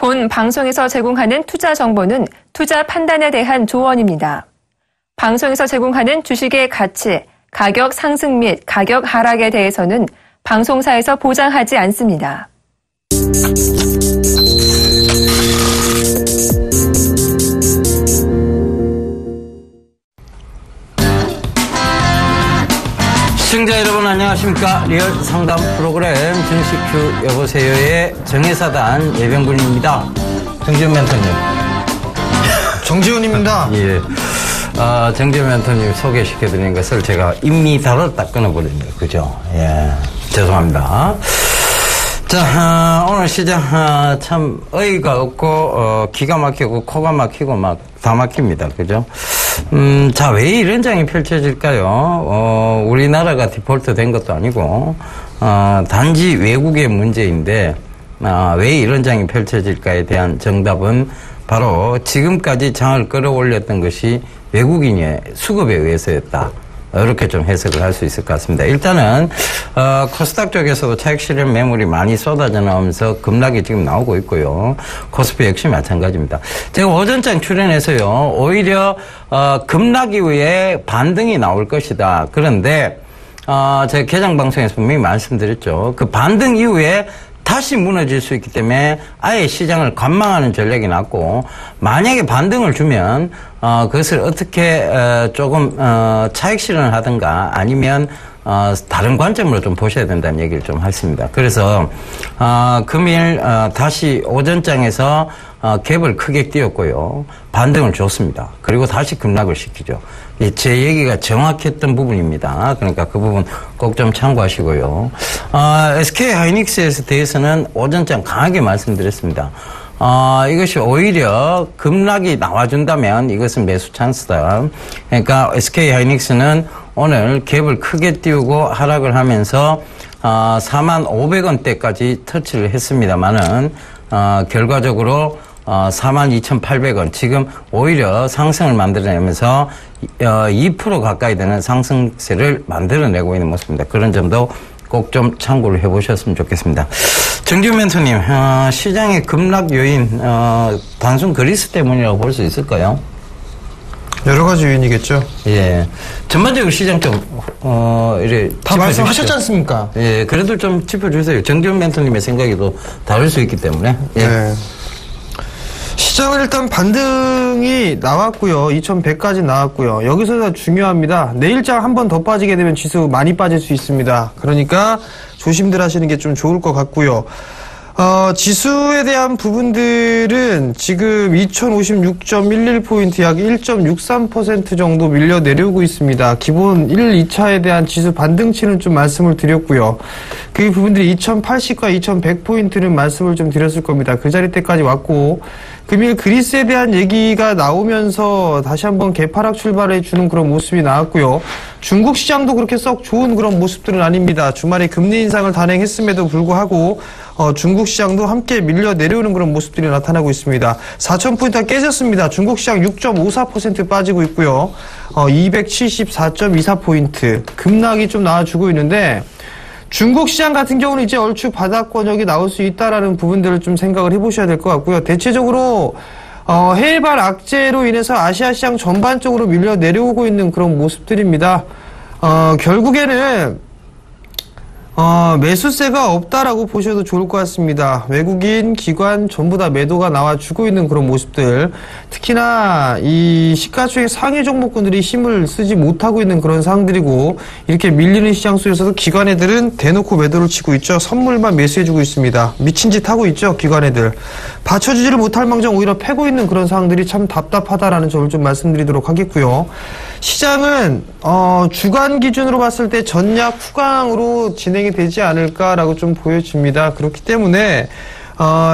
본 방송에서 제공하는 투자 정보는 투자 판단에 대한 조언입니다. 방송에서 제공하는 주식의 가치, 가격 상승 및 가격 하락에 대해서는 방송사에서 보장하지 않습니다. 시청자 여러분 안녕하십니까. 리얼 상담 프로그램 정식큐 여보세요의 정혜사단 예병군입니다. 정지훈 멘토님. 정지훈입니다. 예. 정지훈 멘토님 소개시켜드린 것을 제가 임미다로 딱 끊어버립니다. 그죠? 예. 죄송합니다. 자, 오늘 시장, 참, 어이가 없고, 기가 막히고, 코가 막히고, 막, 다 막힙니다. 그죠? 자, 왜 이런 장이 펼쳐질까요? 우리나라가 디폴트 된 것도 아니고, 단지 외국의 문제인데, 왜 이런 장이 펼쳐질까에 대한 정답은 바로 지금까지 장을 끌어올렸던 것이 외국인의 수급에 의해서였다. 이렇게 좀 해석을 할 수 있을 것 같습니다. 일단은 코스닥 쪽에서도 차익 실현 매물이 많이 쏟아져 나오면서 급락이 지금 나오고 있고요. 코스피 역시 마찬가지입니다. 제가 오전장 출연해서요. 오히려 급락 이후에 반등이 나올 것이다. 그런데 제가 개장 방송에서 분명히 말씀드렸죠. 그 반등 이후에 다시 무너질 수 있기 때문에 아예 시장을 관망하는 전략이 낫고, 만약에 반등을 주면 그것을 어떻게 조금 차익 실현을 하든가 아니면 다른 관점으로 좀 보셔야 된다는 얘기를 좀 했습니다. 그래서 금일 다시 오전장에서 갭을 크게 띄웠고요. 반등을 줬습니다. 그리고 다시 급락을 시키죠. 제 얘기가 정확했던 부분입니다. 그러니까 그 부분 꼭 좀 참고하시고요. SK 하이닉스에 대해서는 오전장 강하게 말씀드렸습니다. 이것이 오히려 급락이 나와준다면 이것은 매수 찬스다. 그러니까 SK 하이닉스는 오늘 갭을 크게 띄우고 하락을 하면서 45,500원대까지 터치를 했습니다만은 결과적으로 42,800원. 지금 오히려 상승을 만들어내면서 2% 가까이 되는 상승세를 만들어내고 있는 모습입니다. 그런 점도 꼭 좀 참고를 해보셨으면 좋겠습니다. 정지훈 멘토님, 시장의 급락 요인, 단순 그리스 때문이라고 볼 수 있을까요? 여러 가지 요인이겠죠. 예. 전반적으로 시장 좀, 이래. 다 말씀하셨지 않습니까? 예. 그래도 좀 짚어주세요. 정지훈 멘토님의 생각이 또 다를 수 있기 때문에. 예. 네. 시장은 일단 반등이 나왔고요. 2100까지 나왔고요. 여기서 중요합니다. 내일장 한 번 더 빠지게 되면 지수 많이 빠질 수 있습니다. 그러니까 조심들 하시는 게 좀 좋을 것 같고요. 지수에 대한 부분들은 지금 2056.11포인트 약 1.63% 정도 밀려 내려오고 있습니다. 기본 1, 2차에 대한 지수 반등치는 좀 말씀을 드렸고요. 그 부분들이 2080과 2100포인트는 말씀을 좀 드렸을 겁니다. 그 자리 때까지 왔고, 금일 그리스에 대한 얘기가 나오면서 다시 한번 개파락 출발해 주는 그런 모습이 나왔고요. 중국 시장도 그렇게 썩 좋은 그런 모습들은 아닙니다. 주말에 금리 인상을 단행했음에도 불구하고 중국 시장도 함께 밀려 내려오는 그런 모습들이 나타나고 있습니다. 4,000포인트가 깨졌습니다. 중국 시장 6.54% 빠지고 있고요. 274.24포인트 급락이 좀 나와주고 있는데, 중국 시장 같은 경우는 이제 얼추 바닥권역이 나올 수 있다라는 부분들을 좀 생각을 해보셔야 될 것 같고요. 대체적으로 해외발 악재로 인해서 아시아 시장 전반적으로 밀려 내려오고 있는 그런 모습들입니다. 결국에는 매수세가 없다라고 보셔도 좋을 것 같습니다. 외국인, 기관 전부 다 매도가 나와주고 있는 그런 모습들. 특히나 이 시가총액 상위 종목군들이 힘을 쓰지 못하고 있는 그런 상황들이고, 이렇게 밀리는 시장 속에서도 기관 애들은 대놓고 매도를 치고 있죠. 선물만 매수해주고 있습니다. 미친 짓 하고 있죠, 기관 애들. 받쳐주지를 못할 망정 오히려 패고 있는 그런 상황들이 참 답답하다라는 점을 좀 말씀드리도록 하겠고요. 시장은 주간 기준으로 봤을 때 전약 후강으로 진행이 되지 않을까라고 좀 보여집니다. 그렇기 때문에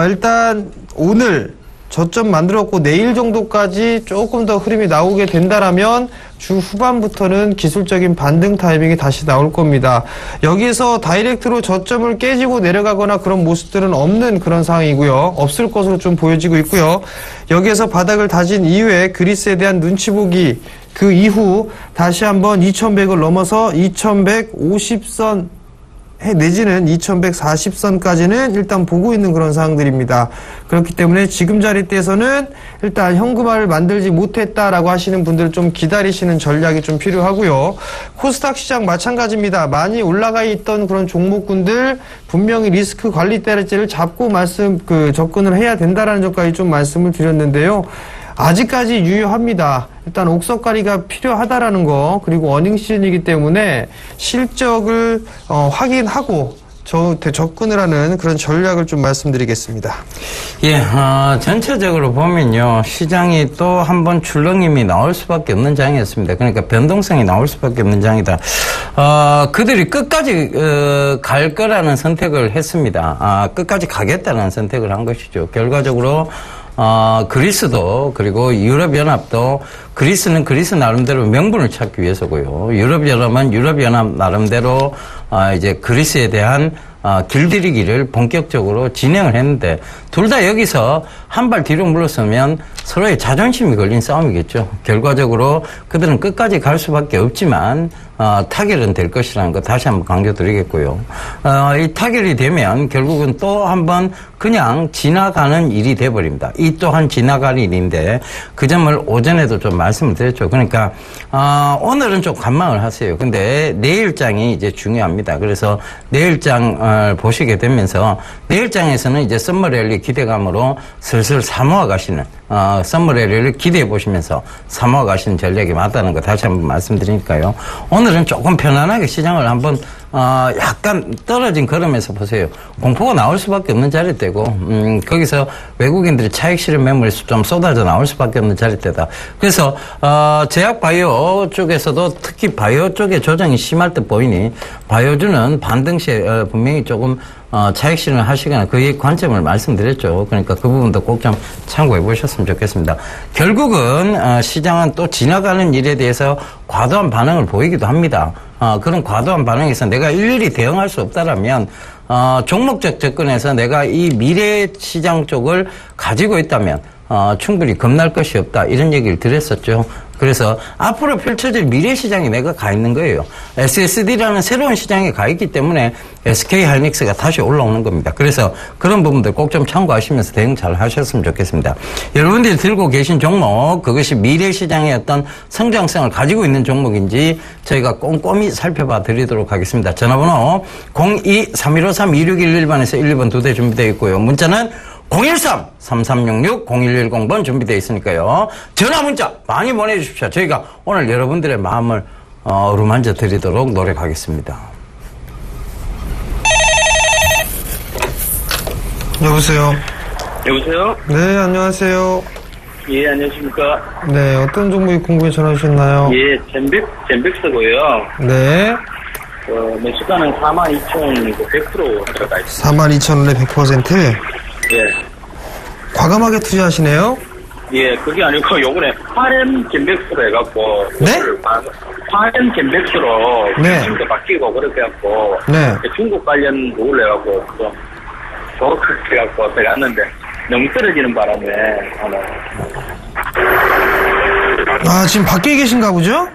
일단 오늘 저점 만들었고 내일 정도까지 조금 더 흐름이 나오게 된다라면 주 후반부터는 기술적인 반등 타이밍이 다시 나올 겁니다. 여기에서 다이렉트로 저점을 깨지고 내려가거나 그런 모습들은 없는 그런 상황이고요. 없을 것으로 좀 보여지고 있고요. 여기에서 바닥을 다진 이후에 그리스에 대한 눈치 보기, 그 이후 다시 한번 2100을 넘어서 2150선 내지는 2140선까지는 일단 보고 있는 그런 상황들입니다. 그렇기 때문에 지금 자리대에서는 일단 현금화를 만들지 못했다라고 하시는 분들 좀 기다리시는 전략이 좀 필요하고요. 코스닥 시장 마찬가지입니다. 많이 올라가 있던 그런 종목군들 분명히 리스크 관리 대를 잡고 접근을 해야 된다라는 점까지 좀 말씀을 드렸는데요. 아직까지 유효합니다. 일단 옥석가리가 필요하다라는 거, 그리고 어닝 시즌이기 때문에 실적을 확인하고 접근을 하는 그런 전략을 좀 말씀드리겠습니다. 예, 전체적으로 보면요, 시장이 또 한 번 출렁임이 나올 수밖에 없는 장이었습니다. 그러니까 변동성이 나올 수밖에 없는 장이다. 그들이 끝까지 갈 거라는 선택을 했습니다. 끝까지 가겠다는 선택을 한 것이죠. 결과적으로 그리스도, 그리고 유럽연합도, 그리스는 그리스 나름대로 명분을 찾기 위해서고요. 유럽연합은 유럽연합 나름대로, 이제 그리스에 대한, 길들이기를 본격적으로 진행을 했는데, 둘 다 여기서 한 발 뒤로 물러서면 서로의 자존심이 걸린 싸움이겠죠. 결과적으로 그들은 끝까지 갈 수밖에 없지만, 타결은 될 것이라는 거 다시 한번 강조드리겠고요. 이 타결이 되면 결국은 또 한번 그냥 지나가는 일이 돼버립니다. 이 또한 지나갈 일인데 그 점을 오전에도 좀 말씀을 드렸죠. 그러니까 오늘은 좀 관망을 하세요. 근데 내일장이 이제 중요합니다. 그래서 내일장을 보시게 되면서 내일장에서는 이제 썸머랠리 기대감으로 슬슬 사모아 가시는 썸머랠리를 기대해 보시면서 사모아 가시는 전략이 맞다는 거 다시 한번 말씀드리니까요. 오늘은 조금 편안하게 시장을 한번 약간 떨어진 걸음에서 보세요. 공포가 나올 수밖에 없는 자리대고 거기서 외국인들이 차익 실현 매물이 좀 쏟아져 나올 수밖에 없는 자리대다. 그래서 제약 바이오 쪽에서도 특히 바이오 쪽에 조정이 심할 듯 보이니 바이오주는 반등시에 분명히 조금 차익 실현을 하시거나 그의 관점을 말씀드렸죠. 그러니까 그 부분도 꼭 좀 참고해 보셨으면 좋겠습니다. 결국은 시장은 또 지나가는 일에 대해서 과도한 반응을 보이기도 합니다. 그런 과도한 반응에서 내가 일일이 대응할 수 없다라면 종목적 접근에서 내가 이 미래 시장 쪽을 가지고 있다면 충분히 겁날 것이 없다 이런 얘기를 드렸었죠. 그래서 앞으로 펼쳐질 미래 시장에 내가 가 있는 거예요. SSD라는 새로운 시장에 가 있기 때문에 SK하이닉스가 다시 올라오는 겁니다. 그래서 그런 부분들 꼭 좀 참고하시면서 대응 잘 하셨으면 좋겠습니다. 여러분들이 들고 계신 종목, 그것이 미래 시장의 어떤 성장성을 가지고 있는 종목인지 저희가 꼼꼼히 살펴봐 드리도록 하겠습니다. 전화번호 02-3153-2611번에서 1번 2대 준비되어 있고요. 문자는 013-3366-0110번 준비되어 있으니까요. 전화 문자 많이 보내주십시오. 저희가 오늘 여러분들의 마음을 어루만져 드리도록 노력하겠습니다. 여보세요? 여보세요? 네, 안녕하세요. 예, 안녕하십니까? 네, 어떤 종목이 궁금해 전화 주셨나요? 예, 젠백스고요. 네. 매수가는 42,100% 들어가 있습니다. 42,000원에 100%? 예. 과감하게 투자하시네요? 예, 그게 아니고, 요번에 RM 젠백스로 해갖고. 네? RM 젠백스로. 네. 지금도 바뀌고, 그렇게 해갖고. 네. 중국 관련 롤 해갖고, 좀, 그렇게 해갖고 들어갔는데, 너무 떨어지는 바람에, 지금 밖에 계신가 보죠?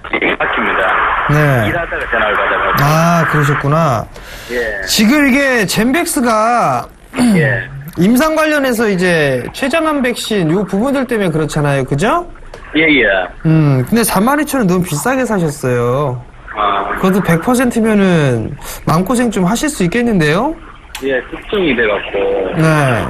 바뀝니다. 네. 일하다가 전화를 받아가지고. 그러셨구나. 예. 지금 이게 젠백스가 예. 임상 관련해서 이제 최장암 백신 요 부분들 때문에 그렇잖아요. 그죠? 예, 예. 근데 42,000원 너무 비싸게 사셨어요. 그것도 100%면은 마음고생 좀 하실 수 있겠는데요? 예, 특정이 돼갖고. 네.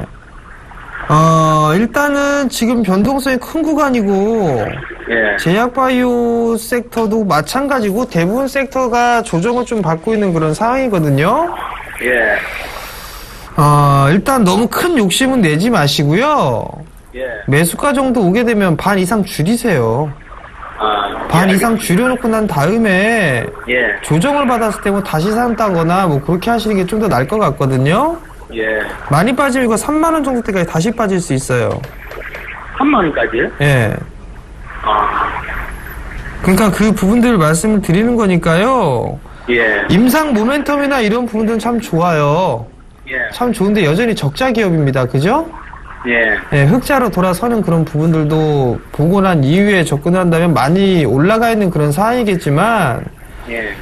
일단은 지금 변동성이 큰 구간이고, 예. 제약바이오 섹터도 마찬가지고 대부분 섹터가 조정을 좀 받고 있는 그런 상황이거든요. 예. 일단 너무 큰 욕심은 내지 마시고요. 예. 매수가 정도 오게 되면 반 이상 줄이세요. 반 예, 이상 줄여놓고 난 다음에 예. 조정을 받았을 때 뭐 다시 산다거나 뭐 그렇게 하시는 게 좀 더 나을 것 같거든요. 예. 많이 빠지면 이거 3만원 정도 때까지 다시 빠질 수 있어요. 3만원까지요? 예. 그러니까 그 부분들을 말씀을 드리는 거니까요. 예. 임상 모멘텀이나 이런 부분들은 참 좋아요. 예. 참 좋은데 여전히 적자 기업입니다. 그죠? 예. 예, 흑자로 돌아서는 그런 부분들도 보고 난 이후에 접근한다면 많이 올라가 있는 그런 상황이겠지만, 예.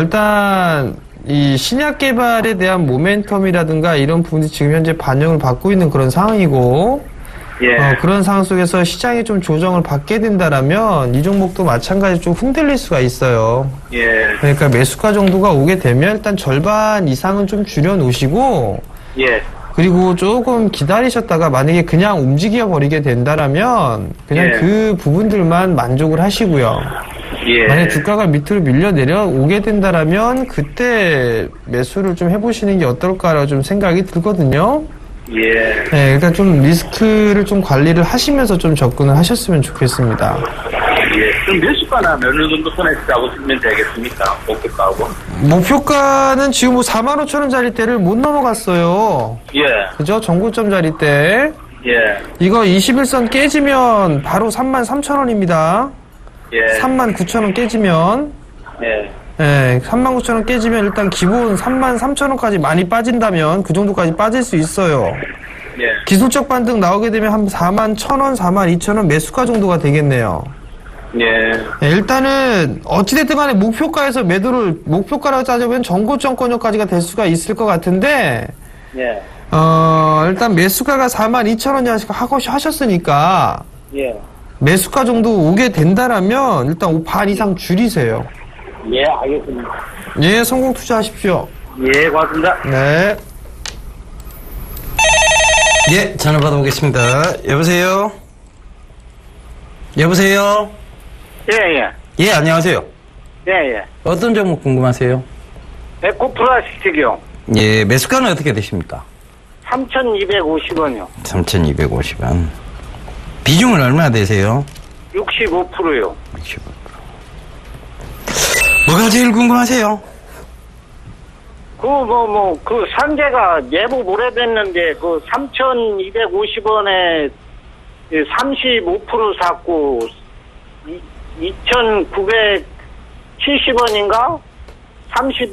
일단 이 신약 개발에 대한 모멘텀이라든가 이런 부분이 지금 현재 반영을 받고 있는 그런 상황이고, 예. 그런 상황 속에서 시장이 좀 조정을 받게 된다라면 이 종목도 마찬가지로 좀 흔들릴 수가 있어요. 예. 그러니까 매수가 정도가 오게 되면 일단 절반 이상은 좀 줄여놓으시고, 예. 그리고 조금 기다리셨다가 만약에 그냥 움직여 버리게 된다라면 그냥 예. 그 부분들만 만족을 하시고요. 예. 만약 주가가 밑으로 밀려 내려오게 된다라면 그때 매수를 좀 해보시는 게 어떨까라고 좀 생각이 들거든요. 예. 네, 일단 좀 리스크를 좀 관리를 하시면서 좀 접근을 하셨으면 좋겠습니다. 예. 그럼 몇 시가나 어느 정도 선에서 잡으시면 되겠습니까? 목표가하고. 목표가는 지금 뭐 45,000원짜리 때를 못 넘어갔어요. 예. 그죠? 정고점짜리 때. 예. 이거 21선 깨지면 바로 33,000원입니다. 예. 39,000원 깨지면. 예. 예, 39,000원 깨지면 일단 기본 33,000원까지 많이 빠진다면 그 정도까지 빠질 수 있어요. 예. 기술적 반등 나오게 되면 한 41,000원, 42,000원 매수가 정도가 되겠네요. 예. 예, 일단은 어찌됐든 간에 목표가에서 매도를 목표가라고 따져보면 정고점권역까지가 될 수가 있을 것 같은데 예. 일단 매수가가 42,000원이 하고 하셨으니까 예. 매수가 정도 오게 된다라면 일단 반 이상 줄이세요. 예, 알겠습니다. 예, 성공 투자하십시오. 예, 고맙습니다. 네. 예, 전화 받아보겠습니다. 여보세요? 여보세요? 예, 예. 예, 안녕하세요. 예, 예. 어떤 종목 궁금하세요? 에코플라스틱이요. 예, 매수가는 어떻게 되십니까? 3,250원이요. 3,250원. 비중은 얼마나 되세요? 65%요. 65%. 뭐가 제일 궁금하세요? 그 상계가 예보 모레됐는데, 3,250원에 35% 샀고, 2,970원인가? 30%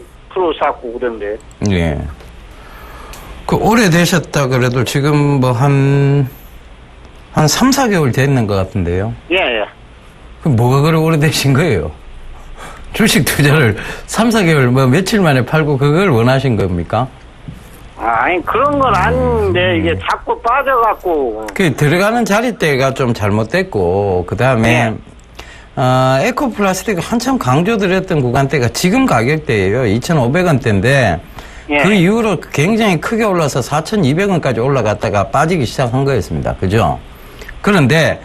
샀고, 그런데. 예. 그, 오래되셨다 그래도 지금 뭐 한 3, 4개월 됐는 것 같은데요. 예, 예. 그럼 뭐가 그렇게 오래되신 거예요? 주식 투자를 3, 4개월 뭐 며칠 만에 팔고 그걸 원하신 겁니까? 아니, 그런 건 아닌데, 이게 자꾸 빠져갖고. 그 들어가는 자리대가 좀 잘못됐고, 그 다음에, 에코플라스틱 한참 강조드렸던 구간대가 지금 가격대예요. 2,500원대인데, 예. 그 이후로 굉장히 크게 올라서 4,200원까지 올라갔다가 빠지기 시작한 거였습니다. 그죠? 그런데,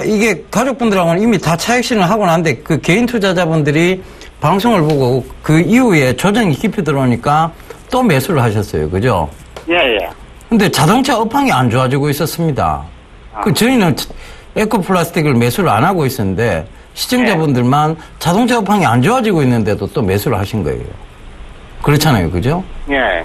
이게 가족분들하고는 이미 다 차익 실현을 하고 난데 그 개인 투자자분들이 방송을 보고 그 이후에 조정이 깊이 들어오니까 또 매수를 하셨어요. 그죠? 예, 예. 근데 자동차 업황이 안 좋아지고 있었습니다. 그 저희는 에코플라스틱을 매수를 안 하고 있었는데 시청자분들만 자동차 업황이 안 좋아지고 있는데도 또 매수를 하신 거예요. 그렇잖아요. 그죠? 예.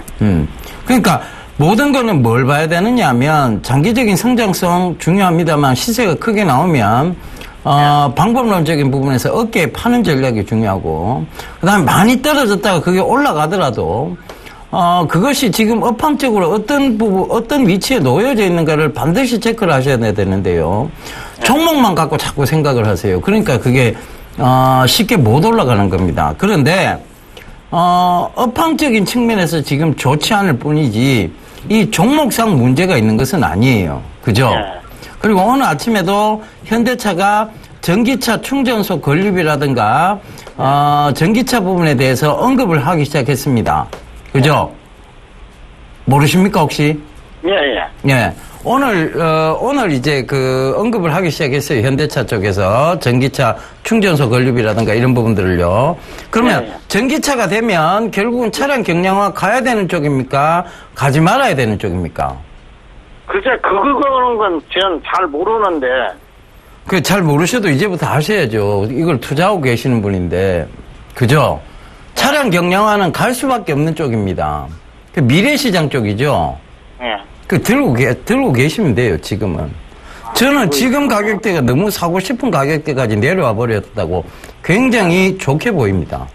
그러니까 모든 거는 뭘 봐야 되느냐 하면 장기적인 성장성 중요합니다만 시세가 크게 나오면 방법론적인 부분에서 어깨에 파는 전략이 중요하고 그다음에 많이 떨어졌다가 그게 올라가더라도 그것이 지금 업황적으로 어떤 위치에 놓여져 있는가를 반드시 체크를 하셔야 되는데요. 종목만 갖고 자꾸 생각을 하세요. 그러니까 그게 쉽게 못 올라가는 겁니다. 그런데 업황적인 측면에서 지금 좋지 않을 뿐이지 이 종목상 문제가 있는 것은 아니에요. 그죠? 네. 그리고 오늘 아침에도 현대차가 전기차 충전소 건립이라든가 전기차 부분에 대해서 언급을 하기 시작했습니다. 그죠? 모르십니까 혹시? 예, 예. 예. 오늘 이제 그 언급을 하기 시작했어요. 현대차 쪽에서 전기차 충전소 건립이라든가 이런 부분들을요. 그러면 네. 전기차가 되면 결국은 차량 경량화 가야 되는 쪽입니까? 가지 말아야 되는 쪽입니까? 글쎄, 그거는 건 전 잘 모르는데. 그 잘 모르셔도 이제부터 아셔야죠. 이걸 투자하고 계시는 분인데. 그죠? 차량 경량화는 갈 수밖에 없는 쪽입니다. 그 미래시장 쪽이죠. 예. 그 들고 계시면 돼요, 지금은. 저는 지금 가격대가 너무 사고 싶은 가격대까지 내려와 버렸다고 굉장히 좋게 보입니다.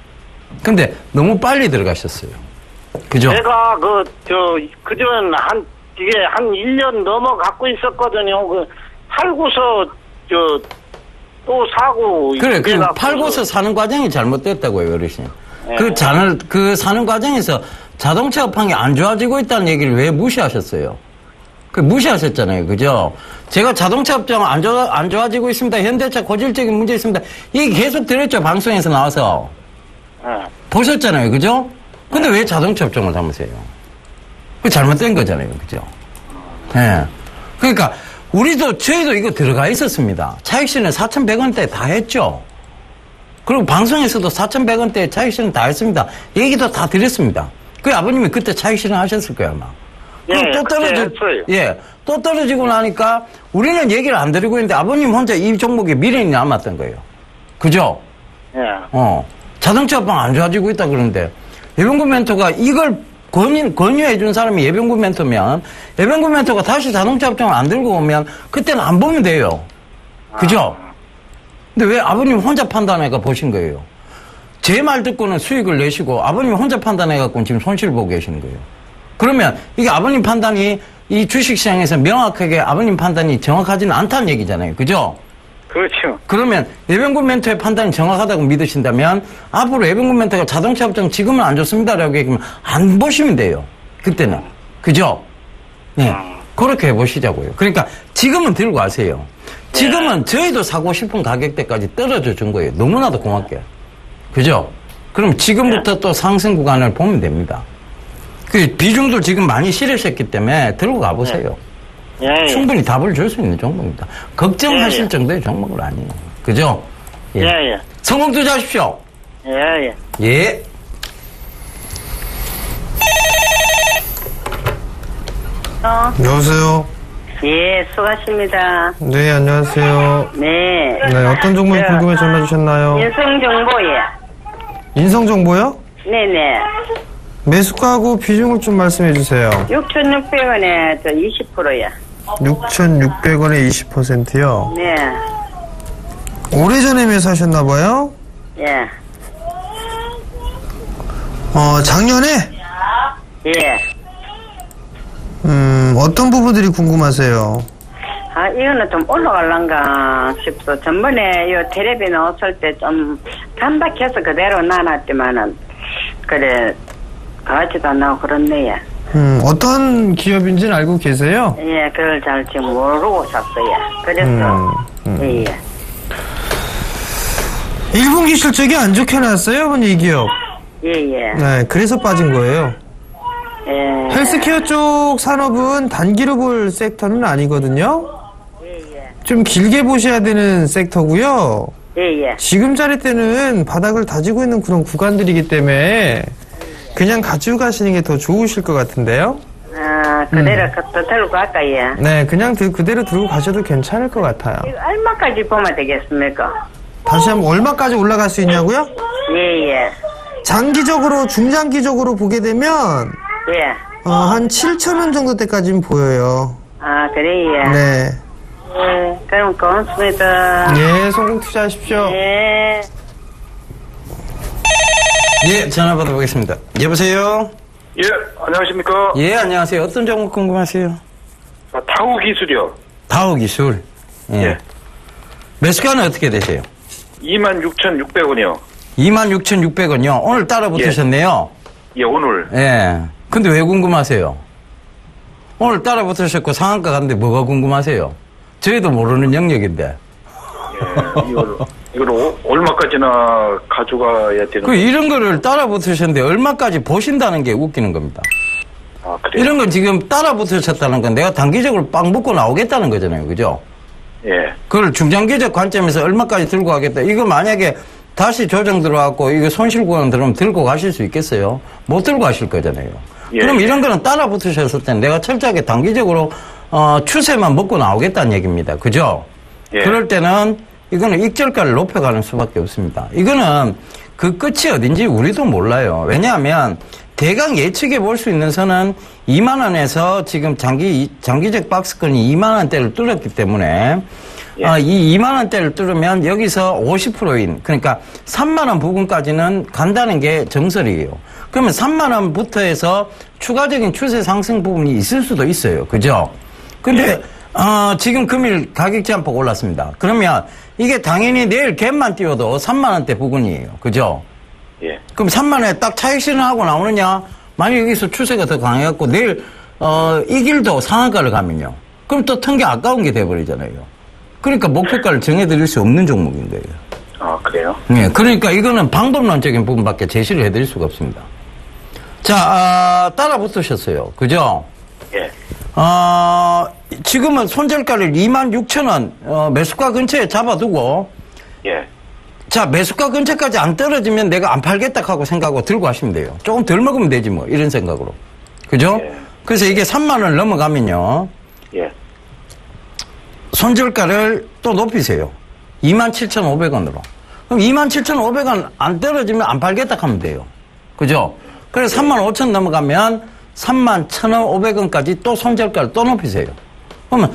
근데 너무 빨리 들어가셨어요. 그죠? 제가 그전 이게 한 1년 넘어 갖고 있었거든요. 팔고서, 또 사고. 그래, 그 이래갖고 팔고서 사는 과정이 잘못됐다고요, 어르신. 그 사는 과정에서 자동차 업황이 안 좋아지고 있다는 얘기를 왜 무시하셨어요? 무시하셨잖아요. 그죠? 제가 자동차 업종 안 좋아지고 있습니다. 현대차 고질적인 문제 있습니다. 이게 계속 들었죠. 방송에서 나와서. 보셨잖아요. 그죠? 근데 왜 자동차 업종을 담으세요? 그 잘못된 거잖아요. 그죠? 예. 그러니까, 저희도 이거 들어가 있었습니다. 차익실은 4,100원대 다 했죠? 그리고 방송에서도 4,100원대 차익실은 다 했습니다. 얘기도 다 드렸습니다. 그 아버님이 그때 차익실은 하셨을 거예요, 아마. 예, 또 떨어지고 나니까 우리는 얘기를 안 드리고 있는데 아버님 혼자 이 종목에 미련이 남았던 거예요. 그죠? 예. 자동차 업황 안 좋아지고 있다 그러는데 예병구 멘토가 이걸 권유해 준 사람이 예병구 멘토면 예병구 멘토가 다시 자동차 업종을 안 들고 오면 그때는 안 보면 돼요. 그죠? 근데 왜 아버님 혼자 판단해가 보신 거예요? 제 말 듣고는 수익을 내시고 아버님 혼자 판단해갖고 지금 손실 보고 계시는 거예요. 그러면 이게 아버님 판단이 이 주식시장에서 명확하게 아버님 판단이 정확하지는 않다는 얘기잖아요. 그죠? 그렇죠. 그러면 예병구 멘토의 판단이 정확하다고 믿으신다면 앞으로 예병구 멘토가 자동차 업종 지금은 안 좋습니다라고 얘기하면 안 보시면 돼요. 그때는. 그죠? 네. 그렇게 해보시자고요. 그러니까 지금은 들고 가세요. 지금은 저희도 사고 싶은 가격대까지 떨어져 준 거예요. 너무나도 고맙게. 그죠? 그럼 지금부터 또 상승 구간을 보면 됩니다. 그 비중도 지금 많이 실으셨기 때문에 들고 가보세요. 예. 충분히 답을 줄 수 있는 종목입니다. 걱정하실 정도의 종목은 아니에요. 그죠? 예. 성공 투자하십시오. 예. 예. 여보세요? 예, 수고하십니다. 네, 안녕하세요. 네. 네, 어떤 종목이 궁금해 전화 주셨나요? 인성정보예. 인성정보요? 네네. 매수가하고 비중을 좀 말씀해 주세요. 6,600원에 20%야. 6,600원에 20%요? 네. 오래전에 매수하셨나봐요? 예. 작년에? 예. 어떤 부분들이 궁금하세요? 이거는 좀 올라갈란가 싶어. 전번에 요 테레비 나왔을 때 좀 단박해서 그대로 나눴지만은, 그래, 가지도 안 나고 그렇네요. 어떤 기업인지는 알고 계세요? 예, 그걸 잘 지금 모르고 샀어요. 그래서, 예. 1분기 실적이 안 좋게 나왔어요, 이 기업. 예. 네, 그래서 빠진 거예요. 예. 헬스케어 쪽 산업은 단기로 볼 섹터는 아니거든요. 예. 좀 길게 보셔야 되는 섹터고요. 예. 지금 자리 때는 바닥을 다지고 있는 그런 구간들이기 때문에 그냥 가지고 가시는 게 더 좋으실 것 같은데요. 그대로 또 들고 갈까요? 네, 그냥 그대로 들고 가셔도 괜찮을 것 같아요. 이거 얼마까지 보면 되겠습니까? 다시 한번 얼마까지 올라갈 수 있냐고요? 예. 장기적으로, 중장기적으로 보게 되면 예. 한 7,000원 정도 때까지는 보여요. 그래요? 네. 예, 그럼 고맙습니다. 예, 성공 투자하십시오. 예. 예, 전화 받아보겠습니다. 여보세요? 예, 안녕하십니까? 예, 안녕하세요. 어떤 종목 궁금하세요? 타우 기술이요. 다우 기술. 예. 매수가는 어떻게 되세요? 26,600원이요. 26,600원이요. 오늘 따라 붙으셨네요. 예, 오늘. 예. 근데 왜 궁금하세요? 오늘 따라 붙으셨고 상한가 갔는데 뭐가 궁금하세요? 저희도 모르는 영역인데. 예, 이걸 얼마까지나 가져가야 되는 이런 거를 따라 붙으셨는데 얼마까지 보신다는 게 웃기는 겁니다. 그래요? 이런 건 지금 따라 붙으셨다는 건 내가 단기적으로 빵 먹고 나오겠다는 거잖아요. 그죠? 예. 그걸 중장기적 관점에서 얼마까지 들고 가겠다. 이거 만약에 다시 조정 들어왔고 이거 손실 구간 들어오면 들고 가실 수 있겠어요? 못 들고 가실 거잖아요. 예, 그럼 예. 이런 거는 따라 붙으셨을 때 내가 철저하게 단기적으로 추세만 먹고 나오겠다는 얘기입니다. 그죠? 예. 그럴 때는 이거는 익절가를 높여가는 수밖에 없습니다. 이거는 그 끝이 어딘지 우리도 몰라요. 왜냐하면 대강 예측해 볼 수 있는 선은 2만 원에서 지금 장기적 박스권이 2만 원대를 뚫었기 때문에 예. 이 2만 원대를 뚫으면 여기서 50%인 그러니까 3만 원 부분까지는 간다는 게 정설이에요. 그러면 3만 원부터 해서 추가적인 추세 상승 부분이 있을 수도 있어요. 그죠? 근데 지금 금일 가격 제한폭 올랐습니다. 그러면 이게 당연히 내일 갭만 띄워도 3만 원대 부근이에요. 그죠? 예. 그럼 3만에 딱 차익 실현하고 나오느냐? 만약 여기서 추세가 더 강해갖고 내일, 이 길도 상한가를 가면요. 그럼 또 턴 게 아까운 게 돼버리잖아요. 그러니까 목표가를 정해드릴 수 없는 종목인데요. 아, 그래요? 네, 그러니까 이거는 방법론적인 부분밖에 제시를 해드릴 수가 없습니다. 자, 따라 붙으셨어요. 그죠? 예. 지금은 손절가를 26,000원, 매수가 근처에 잡아두고, 예. 자, 매수가 근처까지 안 떨어지면 내가 안 팔겠다 하고 생각하고 들고 하시면 돼요. 조금 덜 먹으면 되지 뭐, 이런 생각으로. 그죠? 예. 그래서 이게 3만원을 넘어가면요. 예. 손절가를 또 높이세요. 27,500원으로. 그럼 27,500원 안 떨어지면 안 팔겠다 하면 돼요. 그죠? 그래서 35,000 넘어가면 31,500원까지 또 손절가를 또 높이세요. 그러면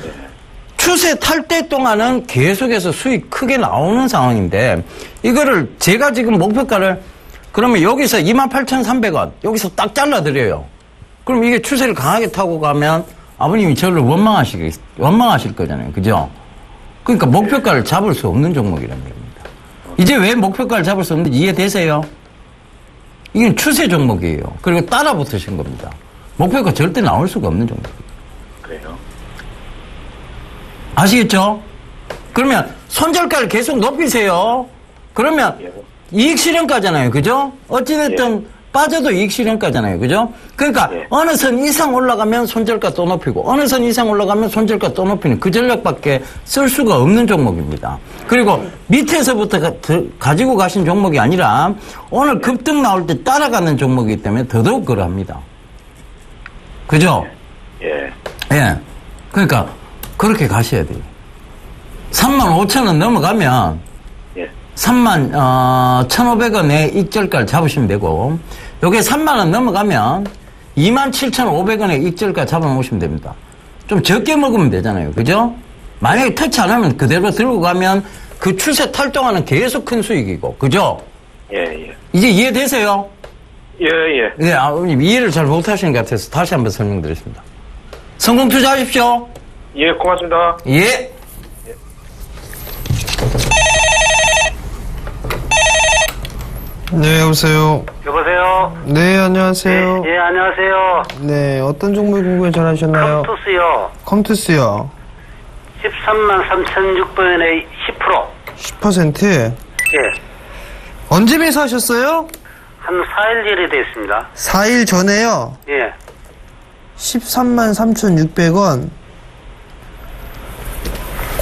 추세 탈 때 동안은 계속해서 수익 크게 나오는 상황인데 이거를 제가 지금 목표가를 그러면 여기서 28,300원 여기서 딱 잘라드려요. 그럼 이게 추세를 강하게 타고 가면 아버님이 저를 원망하실 거잖아요. 그죠? 그러니까 목표가를 잡을 수 없는 종목이라는 겁니다. 이제 왜 목표가를 잡을 수 없는지 이해되세요? 이건 추세 종목이에요. 그리고 따라 붙으신 겁니다. 목표가 절대 나올 수가 없는 종목이에요. 그래요? 아시겠죠? 그러면 손절가를 계속 높이세요. 그러면 예. 이익 실현가잖아요. 그죠? 어찌됐든 빠져도 이익 실현가잖아요. 그죠? 그러니까 예. 어느 선 이상 올라가면 손절가 또 높이고 어느 선 이상 올라가면 손절가 또 높이는 그 전략밖에 쓸 수가 없는 종목입니다. 그리고 밑에서부터 가지고 가신 종목이 아니라 오늘 급등 나올 때 따라가는 종목이기 때문에 더더욱 그러합니다. 그죠? 예. 예. 그러니까 그렇게 가셔야 돼요. 35,000원 넘어가면 예. 31,500원의 익절가를 잡으시면 되고 요게 3만원 넘어가면 27,500원의 익절가 잡아놓으시면 됩니다. 좀 적게 먹으면 되잖아요. 그죠? 만약에 터치 안 하면 그대로 들고 가면 그 추세 탈 동안은 계속 큰 수익이고. 그죠? 예, 예. 이제 이해되세요? 예, 예. 네, 아버님 이해를 잘 못하시는 것 같아서 다시 한번 설명드리겠습니다. 성공 투자하십시오. 예, 고맙습니다. 예. 네, 여보세요. 여보세요? 네, 안녕하세요. 예, 안녕하세요. 네, 어떤 종목이 궁금해 전화하셨나요? 컴투스요. 컴투스요. 133,600원에 10%. 10%? 예. 언제 매수하셨어요? 한 4일 전에 됐습니다. 4일 전에요. 예. 133,600원.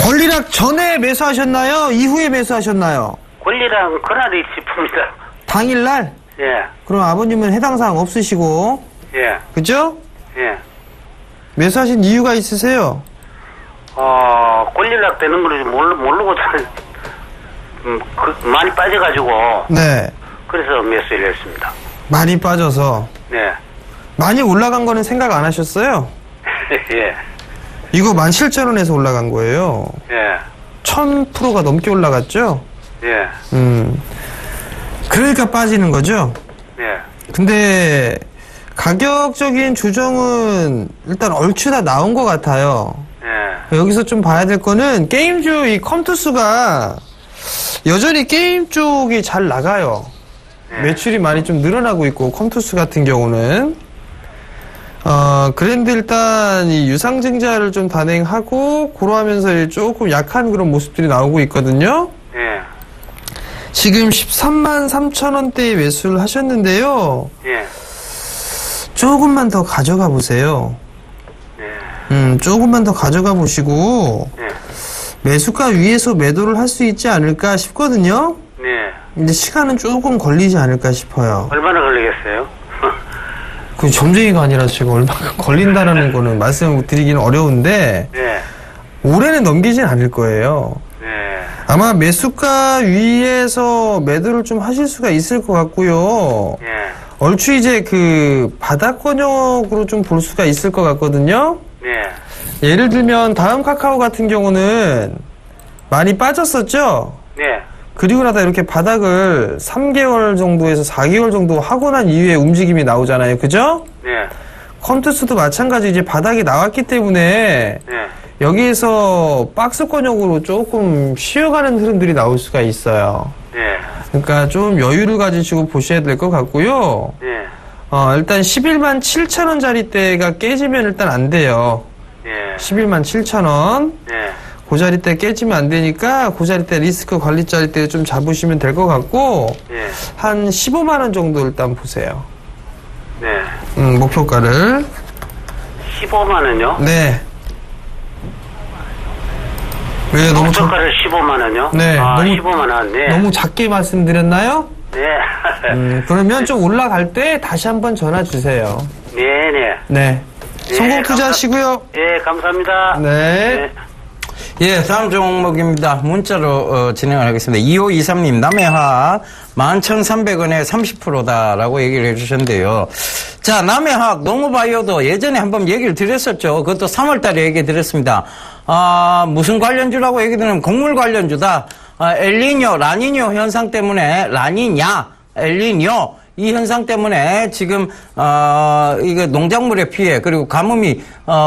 권리락 전에 매수하셨나요? 이후에 매수하셨나요? 권리랑 그날이 싶습니다. 당일날? 예. 그럼 아버님은 해당 사항 없으시고, 예. 그죠? 예. 매수하신 이유가 있으세요? 권리락 되는 걸 모르고 잘, 많이 빠져가지고, 네. 그래서 매수를 했습니다. 많이 빠져서. 네. 많이 올라간 거는 생각 안 하셨어요? 예. 이거 17,000원에서 올라간 거예요. 예. 1000%가 넘게 올라갔죠? 예. 그러니까 빠지는 거죠? 예. 근데 가격적인 조정은 일단 얼추 다 나온 것 같아요. 예. 여기서 좀 봐야 될 거는 게임주 이 컴투스가 여전히 게임 쪽이 잘 나가요. 매출이 많이 좀 늘어나고 있고 컴투스 같은 경우는 그랜드 일단 이 유상증자를 좀 단행하고 고러하면서 조금 약한 그런 모습들이 나오고 있거든요. 예. 지금 133,000원대에 매수를 하셨는데요. 예. 조금만 더 가져가 보세요. 예. 조금만 더 가져가 보시고 예. 매수가 위에서 매도를 할 수 있지 않을까 싶거든요. 네. 근데 시간은 조금 걸리지 않을까 싶어요. 얼마나 걸리겠어요? 그 점쟁이가 아니라 제가 얼마나 걸린다라는 거는 말씀을 드리기는 어려운데 네. 올해는 넘기진 않을 거예요. 네. 아마 매수가 위에서 매도를 좀 하실 수가 있을 것 같고요. 예. 얼추 이제 그 바닥권역으로 좀 볼 수가 있을 것 같거든요. 네. 예를 들면 다음 카카오 같은 경우는 많이 빠졌었죠. 네. 그리고 나다 이렇게 바닥을 3개월 정도에서 4개월 정도 하고 난 이후에 움직임이 나오잖아요. 그죠? 네. 컴투스도 마찬가지 이제 바닥이 나왔기 때문에 네. 여기에서 박스권역으로 조금 쉬어가는 흐름들이 나올 수가 있어요. 예. 그러니까 좀 여유를 가지시고 보셔야 될 것 같고요. 예. 일단 11만 7천 원짜리대가 깨지면 일단 안 돼요. 예. 11만 7천 원. 예. 그 자리대 깨지면 안 되니까 그 자리대 리스크 관리 자리대 좀 잡으시면 될 것 같고 예. 한 15만 원 정도 일단 보세요. 네. 목표가를. 15만 원요? 네. 왜 너무 목표가를 15만 원요? 네. 아, 너무, 15만 원. 네. 너무 작게 말씀드렸나요? 네. 그러면 좀 올라갈 때 다시 한번 전화 주세요. 네네. 네. 성공 투자하시고요. 예, 감사합니다. 네. 예, 다음 종목입니다. 문자로 진행을 하겠습니다. 2523님, 남해화학 11,300원에 30%다라고 얘기를 해주셨는데요. 자, 남해화학, 농어바이오도 예전에 한번 얘기를 드렸었죠. 그것도 3월달에 얘기 드렸습니다. 무슨 관련주라고 얘기 드리면 곡물 관련주다. 엘니뇨, 라니뇨 현상 때문에, 라니냐, 엘니뇨, 이 현상 때문에 지금 이게 농작물의 피해 그리고 가뭄이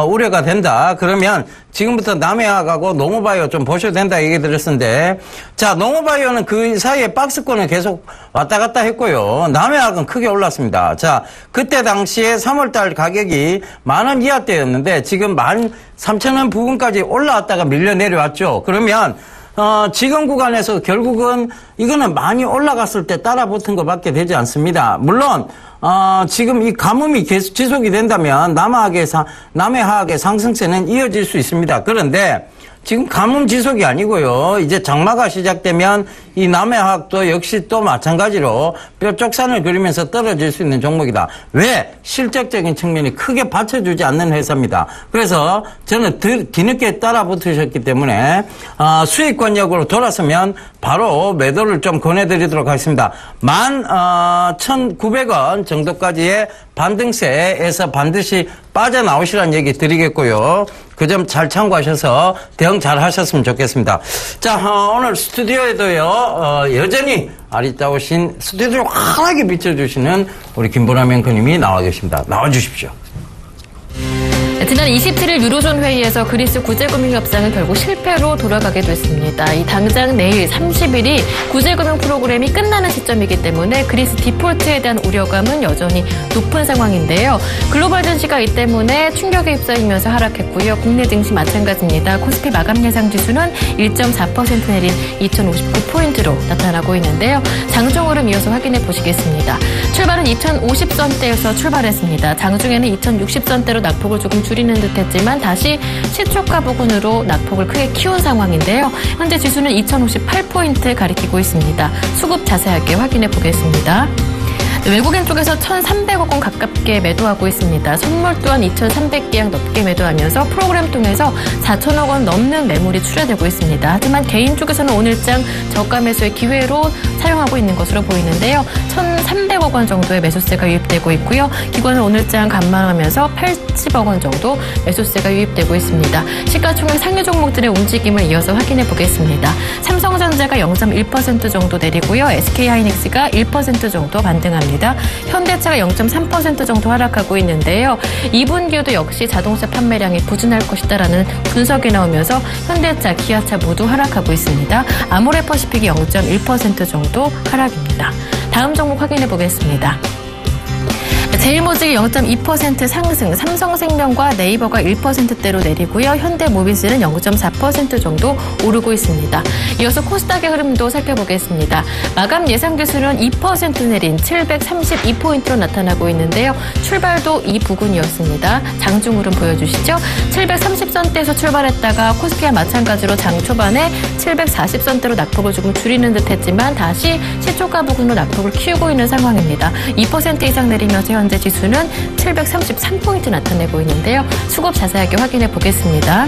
우려가 된다. 그러면 지금부터 남해화학하고 농어바이오 좀 보셔도 된다 얘기 드렸었는데, 자, 농어바이오는 그 사이에 박스권을 계속 왔다 갔다 했고요. 남해화학은 크게 올랐습니다. 자, 그때 당시에 3월달 가격이 10,000원 이하대였는데 지금 13,000원 부근까지 올라왔다가 밀려 내려왔죠. 그러면 지금 구간에서 결국은 이거는 많이 올라갔을 때 따라 붙은 것밖에 되지 않습니다. 물론 지금 이 가뭄이 계속 지속이 된다면 남해화학의 상승세는 이어질 수 있습니다. 그런데 지금 가뭄 지속이 아니고요. 이제 장마가 시작되면 이 남해화학도 역시 또 마찬가지로 뾰족산을 그리면서 떨어질 수 있는 종목이다. 왜? 실적적인 측면이 크게 받쳐주지 않는 회사입니다. 그래서 저는 뒤늦게 따라 붙으셨기 때문에 수익권역으로 돌아서면 바로 매도를 좀 권해드리도록 하겠습니다. 11,900원 정도까지의 반등세에서 반드시 빠져나오시라는 얘기 드리겠고요. 그 점 잘 참고하셔서 대응 잘 하셨으면 좋겠습니다. 자, 오늘 스튜디오에도요, 여전히 아리따우신 스튜디오를 환하게 비춰주시는 우리 김보람 앵커님이 나와 계십니다. 나와주십시오. 지난 27일 유로존 회의에서 그리스 구제금융 협상은 결국 실패로 돌아가게 됐습니다. 이 당장 내일 30일이 구제금융 프로그램이 끝나는 시점이기 때문에 그리스 디폴트에 대한 우려감은 여전히 높은 상황인데요. 글로벌 증시가 이 때문에 충격에 휩싸이면서 하락했고요. 국내 증시 마찬가지입니다. 코스피 마감 예상 지수는 1.4% 내린 2,059포인트로 나타나고 있는데요. 장중 흐름 이어서 확인해 보시겠습니다. 출발은 2,050선대에서 출발했습니다. 장중에는 2,060선대로 낙폭을 조금 줄이는 듯했지만 다시 시초가 부근으로 낙폭을 크게 키운 상황인데요. 현재 지수는 2,058포인트 가리키고 있습니다. 수급 자세하게 확인해 보겠습니다. 외국인 쪽에서 1,300억 원 가깝게 매도하고 있습니다. 선물 또한 2,300계약 넘게 매도하면서 프로그램 통해서 4,000억 원 넘는 매물이 출하되고 있습니다. 하지만 개인 쪽에서는 오늘장 저가 매수의 기회로 사용하고 있는 것으로 보이는데요. 1,300억 원 정도의 매수세가 유입되고 있고요. 기관은 오늘장 감망하면서 80억 원 정도 매수세가 유입되고 있습니다. 시가총액 상위 종목들의 움직임을 이어서 확인해 보겠습니다. 삼성전자가 0.1% 정도 내리고요. SK하이닉스가 1% 정도 반등합니다. 현대차가 0.3% 정도 하락하고 있는데요. 2분기에도 역시 자동차 판매량이 부진할 것이다라는 분석이 나오면서 현대차, 기아차 모두 하락하고 있습니다. 아모레퍼시픽이 0.1% 정도 하락입니다. 다음 종목 확인해 보겠습니다. 제일모직이 0.2% 상승, 삼성생명과 네이버가 1%대로 내리고요. 현대모비스는 0.4% 정도 오르고 있습니다. 이어서 코스닥의 흐름도 살펴보겠습니다. 마감 예상지수는 2% 내린 732포인트로 나타나고 있는데요. 출발도 이 부근이었습니다. 장중 흐름 보여주시죠. 730선대에서 출발했다가 코스피와 마찬가지로 장 초반에 740선대로 낙폭을 조금 줄이는 듯했지만 다시 시초가 부근으로 낙폭을 키우고 있는 상황입니다. 2% 이상 내리면서 현재 지수는 733포인트 나타내고 있는데요. 수급 자세하게 확인해 보겠습니다.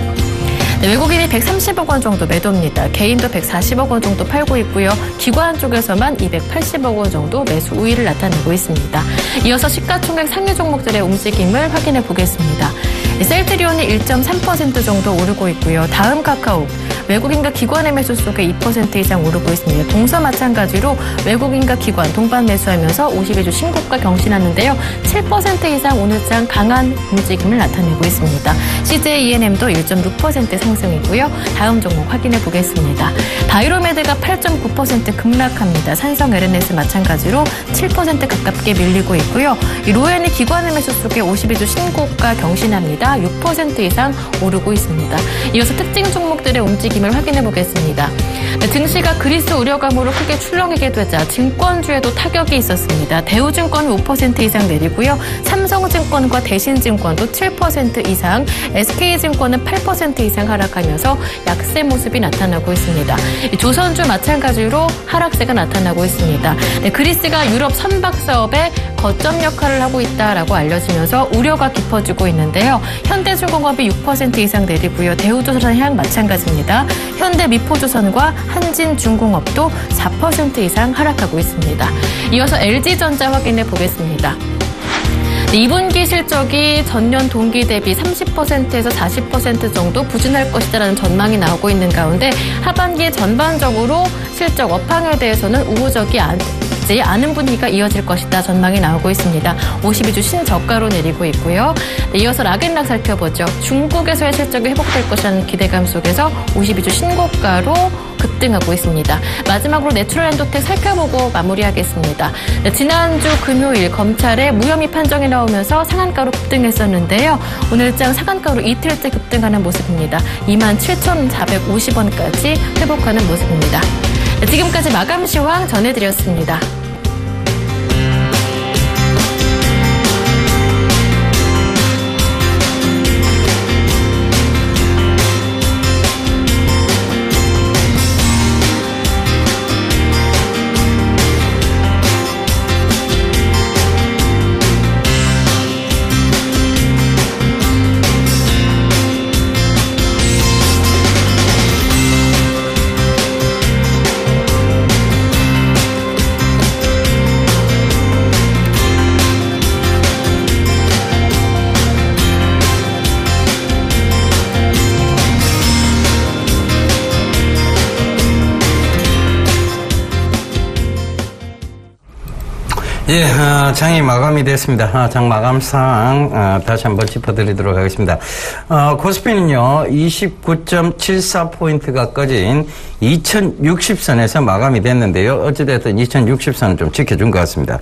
외국인이 130억 원 정도 매도입니다. 개인도 140억 원 정도 팔고 있고요. 기관 쪽에서만 280억 원 정도 매수 우위를 나타내고 있습니다. 이어서 시가총액 상위 종목들의 움직임을 확인해 보겠습니다. 셀트리온이 1.3% 정도 오르고 있고요. 다음 카카오. 외국인과 기관의 매수 속에 2% 이상 오르고 있습니다. 동서 마찬가지로 외국인과 기관 동반 매수하면서 52주 신고가 경신하는데요. 7% 이상 오늘장 강한 움직임을 나타내고 있습니다. CJ E&M도 1.6% 상승이고요. 다음 종목 확인해 보겠습니다. 바이로메드가 8.9% 급락합니다. 산성 LNS 마찬가지로 7% 가깝게 밀리고 있고요. 로엔이 기관의 매수 속에 52주 신고가 경신합니다. 6% 이상 오르고 있습니다. 이어서 특징 종목들의 움직임을 확인해 보겠습니다. 증시가 그리스 우려감으로 크게 출렁이게 되자 증권주에도 타격이 있었습니다. 대우증권이 5% 이상 내리고요. 삼성증권과 대신증권도 7% 이상, SK증권은 8% 이상 하락하면서 약세 모습이 나타나고 있습니다. 조선주 마찬가지로 하락세가 나타나고 있습니다. 그리스가 유럽 선박 사업에 거점 역할을 하고 있다라고 알려지면서 우려가 깊어지고 있는데요. 현대중공업이 6% 이상 내리고요. 대우조선 향 마찬가지입니다. 현대미포조선과 한진중공업도 4% 이상 하락하고 있습니다. 이어서 LG전자 확인해 보겠습니다. 2분기 실적이 전년 동기 대비 30%에서 40% 정도 부진할 것이다라는 전망이 나오고 있는 가운데 하반기 전반적으로 실적 업황에 대해서는 우호적이 않은 분위기가 이어질 것이다 전망이 나오고 있습니다. 52주 신저가로 내리고 있고요. 이어서 락앤락 살펴보죠. 중국에서의 실적이 회복될 것이라는 기대감 속에서 52주 신고가로 급등하고 있습니다. 마지막으로 내추럴엔도텍 살펴보고 마무리하겠습니다. 지난주 금요일 검찰의 무혐의 판정이 나오면서 상한가로 급등했었는데요. 오늘장 상한가로 이틀째 급등하는 모습입니다. 27,450원까지 회복하는 모습입니다. 지금까지 마감 시황 전해드렸습니다. 예, 장이 마감이 됐습니다. 장 마감 사항 다시 한번 짚어드리도록 하겠습니다. 코스피는요 29.74포인트가 꺼진 2060선에서 마감이 됐는데요. 어찌됐든 2060선은 좀 지켜준 것 같습니다.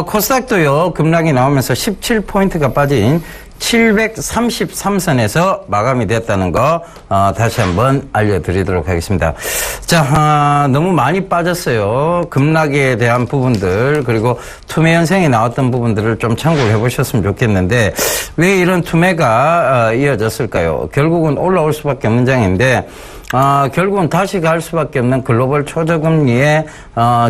코스닥도요 급락이 나오면서 17포인트가 빠진 733선에서 마감이 됐다는 거 다시 한번 알려드리도록 하겠습니다. 자, 너무 많이 빠졌어요. 급락에 대한 부분들 그리고 투매 현상이 나왔던 부분들을 좀 참고를 해보셨으면 좋겠는데 왜 이런 투매가 이어졌을까요? 결국은 올라올 수밖에 없는 장인데 결국은 다시 갈 수밖에 없는 글로벌 초저금리의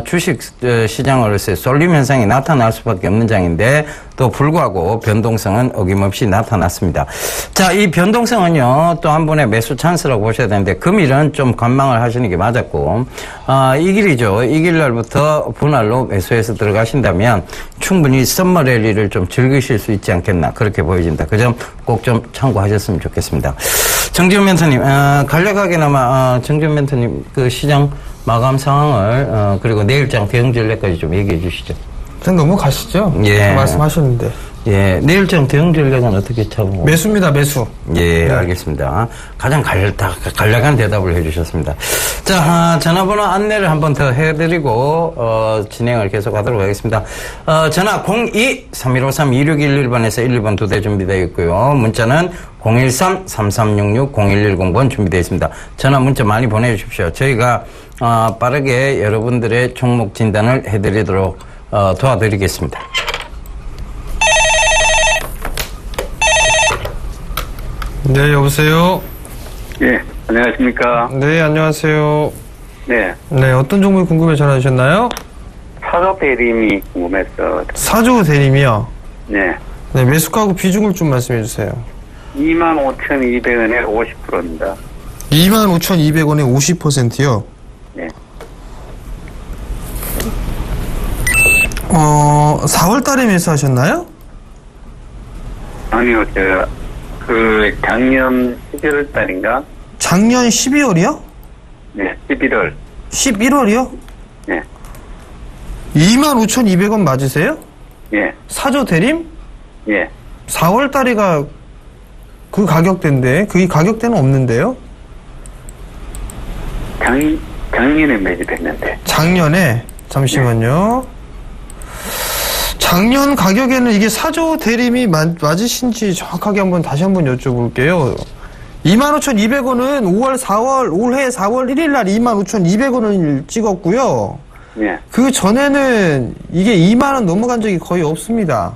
주식 시장으로서의 쏠림 현상이 나타날 수밖에 없는 장인데 또 불구하고 변동성은 어김없이 나타났습니다. 자, 이 변동성은요 또 한 번의 매수 찬스라고 보셔야 되는데 금일은 좀 관망을 하시는 게 맞았고 이 길이죠. 이 길날부터 분할로 매수해서 들어가신다면 충분히 썸머 랠리를 좀 즐기실 수 있지 않겠나 그렇게 보여진다. 그 점 꼭 좀 참고하셨으면 좋겠습니다. 정지훈 멘토님, 간략하게나마 정지훈 멘토님 그 시장 마감 상황을 그리고 내일장 대응 전략까지 좀 얘기해 주시죠. 일단 넘어가시죠. 예. 말씀하셨는데. 예, 내일장 대응 전략은 어떻게 차고? 매수입니다, 매수. 예, 네. 알겠습니다. 가장 간략한 대답을 해주셨습니다. 자, 전화번호 안내를 한 번 더 해드리고 진행을 계속하도록 하겠습니다. 전화 02-3153-2611번에서 11번 2대 준비되어 있고요. 문자는 013-3366-0110번 준비되어 있습니다. 전화 문자 많이 보내주십시오. 저희가 빠르게 여러분들의 종목 진단을 해드리도록 도와드리겠습니다. 네, 여보세요? 예, 안녕하십니까. 네, 안녕하세요. 네, 네, 어떤 종목이 궁금해 전화 주셨나요? 사조 대림이 궁금해서. 사조 대림이요? 네, 네, 매수가하고 비중을 좀 말씀해 주세요. 25,200원에 50%입니다. 25,200원에 50%요? 네. 4월 달에 매수하셨나요? 아니요, 제가 작년 11월 달인가? 작년 12월이요? 네, 11월. 11월이요? 네. 25,200원 맞으세요? 예, 사조 대림? 예. 4월 달에가 그 가격대인데, 그 가격대는 없는데요? 작년에 매집했는데. 작년에, 잠시만요. 작년 가격에는 이게 사조 대림이 맞으신지 정확하게 다시 한번 여쭤볼게요. 25,200원은 올해 4월 1일 날 25,200원을 찍었고요. 예. 그 전에는 이게 2만원 넘어간 적이 거의 없습니다.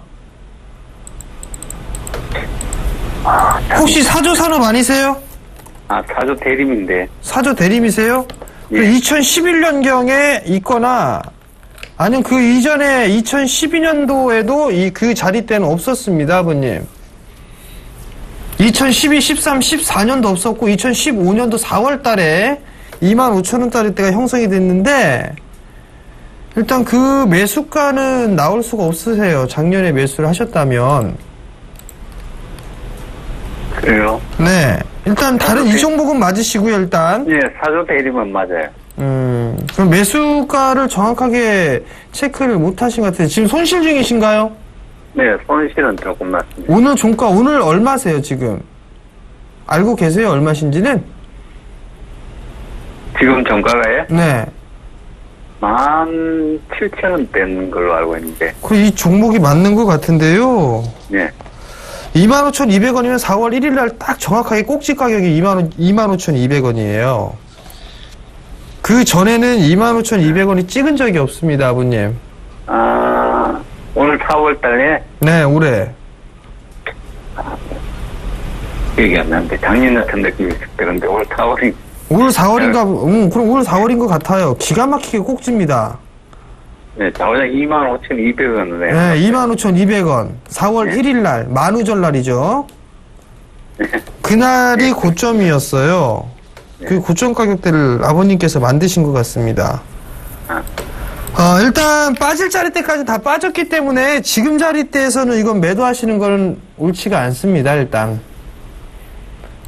혹시 사조 산업 아니세요? 사조 대림인데. 사조 대림이세요? 예. 2011년경에 있거나 아니면 그 이전에 2012년도에도 그 자리 때는 없었습니다, 아버님. 2012, 13, 14년도 없었고 2015년도 4월 달에 25,000원짜리 때가 형성이 됐는데 일단 그 매수가는 나올 수가 없으세요. 작년에 매수를 하셨다면. 그래요? 네. 일단 다른 이 종목은 맞으시고요, 일단. 예, 사조 대림은 맞아요. 그럼 매수가를 정확하게 체크를 못 하신 것 같아요. 지금 손실 중이신가요? 네, 손실은 조금 났습니다. 오늘 종가, 오늘 얼마세요, 지금? 알고 계세요, 얼마신지는? 지금 정가가요? 네. 17,000원 된 걸로 알고 있는데. 이 종목이 맞는 것 같은데요. 네. 25,200원이면 4월 1일 날 딱 정확하게 꼭지 가격이 25,200원이에요. 그 전에는 25,200원이 찍은 적이 없습니다, 아버님. 오늘 4월 달에? 네, 올해. 기억이 안 나는데, 작년 같은 느낌이 있을 때, 근데 올 4월이. 올 4월인가, 그럼 올 4월인 것 같아요. 기가 막히게 꼭지입니다. 네, 자원장 25,200원이네요. 네, 25,200원. 4월 네. 1일 날, 만우절 날이죠. 그날이 고점이었어요. 그 고점 가격대를 아버님께서 만드신 것 같습니다. 일단 빠질 자리대까지 다 빠졌기 때문에 지금 자리대에서는 이건 매도하시는 건 옳지가 않습니다. 일단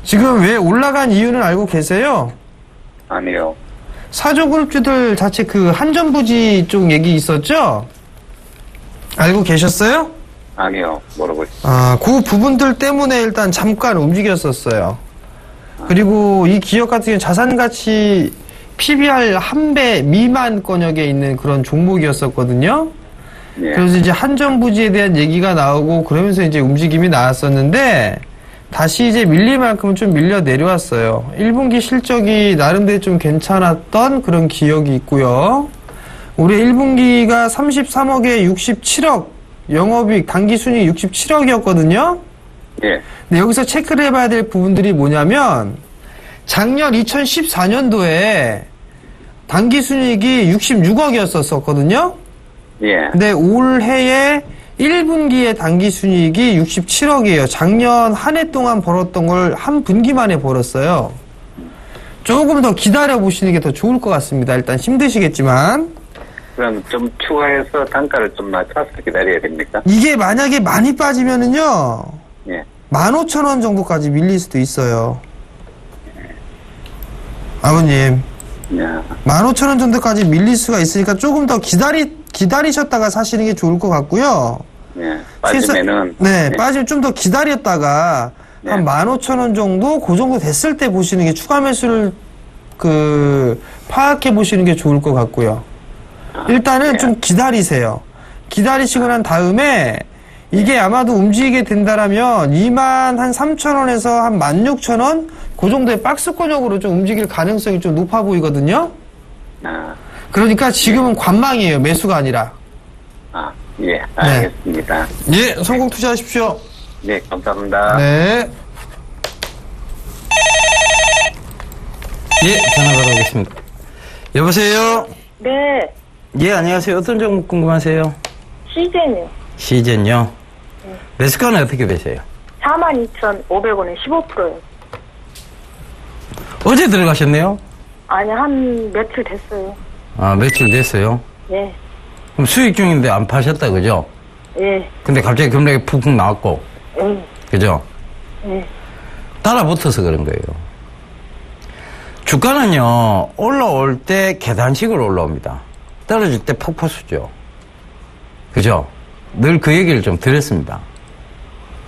지금 왜 올라간 이유는 알고 계세요? 아니요. 사조그룹주들 자체 그 한전부지 쪽 얘기 있었죠? 알고 계셨어요? 아니요, 모르고 있어요. 그 부분들 때문에 일단 잠깐 움직였었어요. 그리고 이 기업 같은 경우는 자산가치 PBR 1배 미만권역에 있는 그런 종목이었었거든요. 예. 그래서 이제 한전부지에 대한 얘기가 나오고 그러면서 이제 움직임이 나왔었는데 다시 이제 밀릴 만큼은 좀 밀려 내려왔어요. 1분기 실적이 나름대로 좀 괜찮았던 그런 기억이 있고요. 올해 1분기가 33억에 67억, 영업이익 당기순이익 67억이었거든요. 예. 근데 여기서 체크를 해봐야 될 부분들이 뭐냐면 작년 2014년도에 당기순이익이 66억이었었거든요. 예. 근데 올해에 1분기에 당기순이익이 67억이에요. 작년 한 해 동안 벌었던 걸 한 분기 만에 벌었어요. 조금 더 기다려보시는 게 더 좋을 것 같습니다. 일단 힘드시겠지만. 그럼 좀 추가해서 단가를 좀 낮춰서 기다려야 됩니까? 이게 만약에 많이 빠지면은요. 예. 15,000원 정도까지 밀릴 수도 있어요. 아버님. 예. 15,000원 정도까지 밀릴 수가 있으니까 조금 더 기다리셨다가 사시는 게 좋을 것 같고요. 예. 빠지면은. 네, 예. 빠지면 좀 더 기다렸다가 네. 한 15,000원 정도, 그 정도 됐을 때 보시는 게 추가 매수를 파악해 보시는 게 좋을 것 같고요. 일단은 네. 좀 기다리세요. 기다리시고 난 다음에 이게 아마도 움직이게 된다라면 23,000원에서 한 16,000원? 그 정도의 박스권역으로 좀 움직일 가능성이 좀 높아 보이거든요. 그러니까 지금은 관망이에요. 매수가 아니라. 예. 알겠습니다. 예, 성공 투자하십시오. 네, 감사합니다. 네. 예, 전화 받아보겠습니다. 여보세요? 네, 예, 안녕하세요. 어떤 종목 궁금하세요? 시젠이요. 시젠요? 매수가는 어떻게 되세요? 42,500원에 15%요. 어제 들어가셨네요? 아니, 한 며칠 됐어요. 며칠 됐어요? 예, 그럼 수익 중인데 안 파셨다, 그죠? 예, 근데 갑자기 금액이 푹푹 나왔고, 예, 그죠? 예. 달라붙어서 그런 거예요. 주가는요, 올라올 때 계단식으로 올라옵니다. 떨어질 때 폭포수죠. 그죠? 늘 그 얘기를 좀 드렸습니다.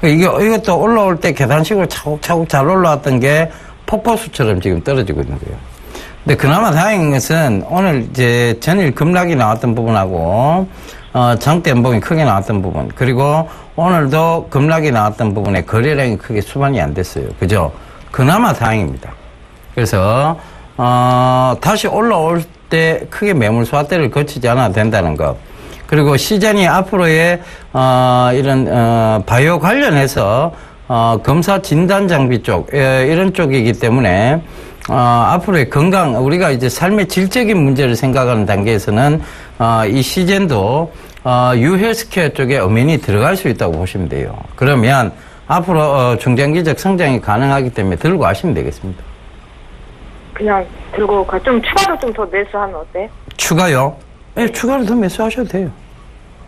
이것도 올라올 때 계단식으로 차곡차곡 잘 올라왔던 게 폭포수처럼 지금 떨어지고 있는 거예요. 근데 그나마 다행인 것은 오늘 이제 전일 급락이 나왔던 부분하고, 장대 연봉이 크게 나왔던 부분, 그리고 오늘도 급락이 나왔던 부분에 거래량이 크게 수반이 안 됐어요. 그죠? 그나마 다행입니다. 그래서, 다시 올라올 때 크게 매물 소화대를 거치지 않아도 된다는 것. 그리고 시장이 앞으로의, 이런, 바이오 관련해서, 검사 진단 장비 쪽, 이런 쪽이기 때문에, 앞으로의 건강, 우리가 이제 삶의 질적인 문제를 생각하는 단계에서는, 이 시젠도, 유헬스케어 쪽에 엄연히 들어갈 수 있다고 보시면 돼요. 그러면, 앞으로, 중장기적 성장이 가능하기 때문에 들고 가시면 되겠습니다. 그냥 들고 가. 좀 추가로 좀 더 매수하면 어때요? 추가요? 네, 추가로 더 매수하셔도 돼요.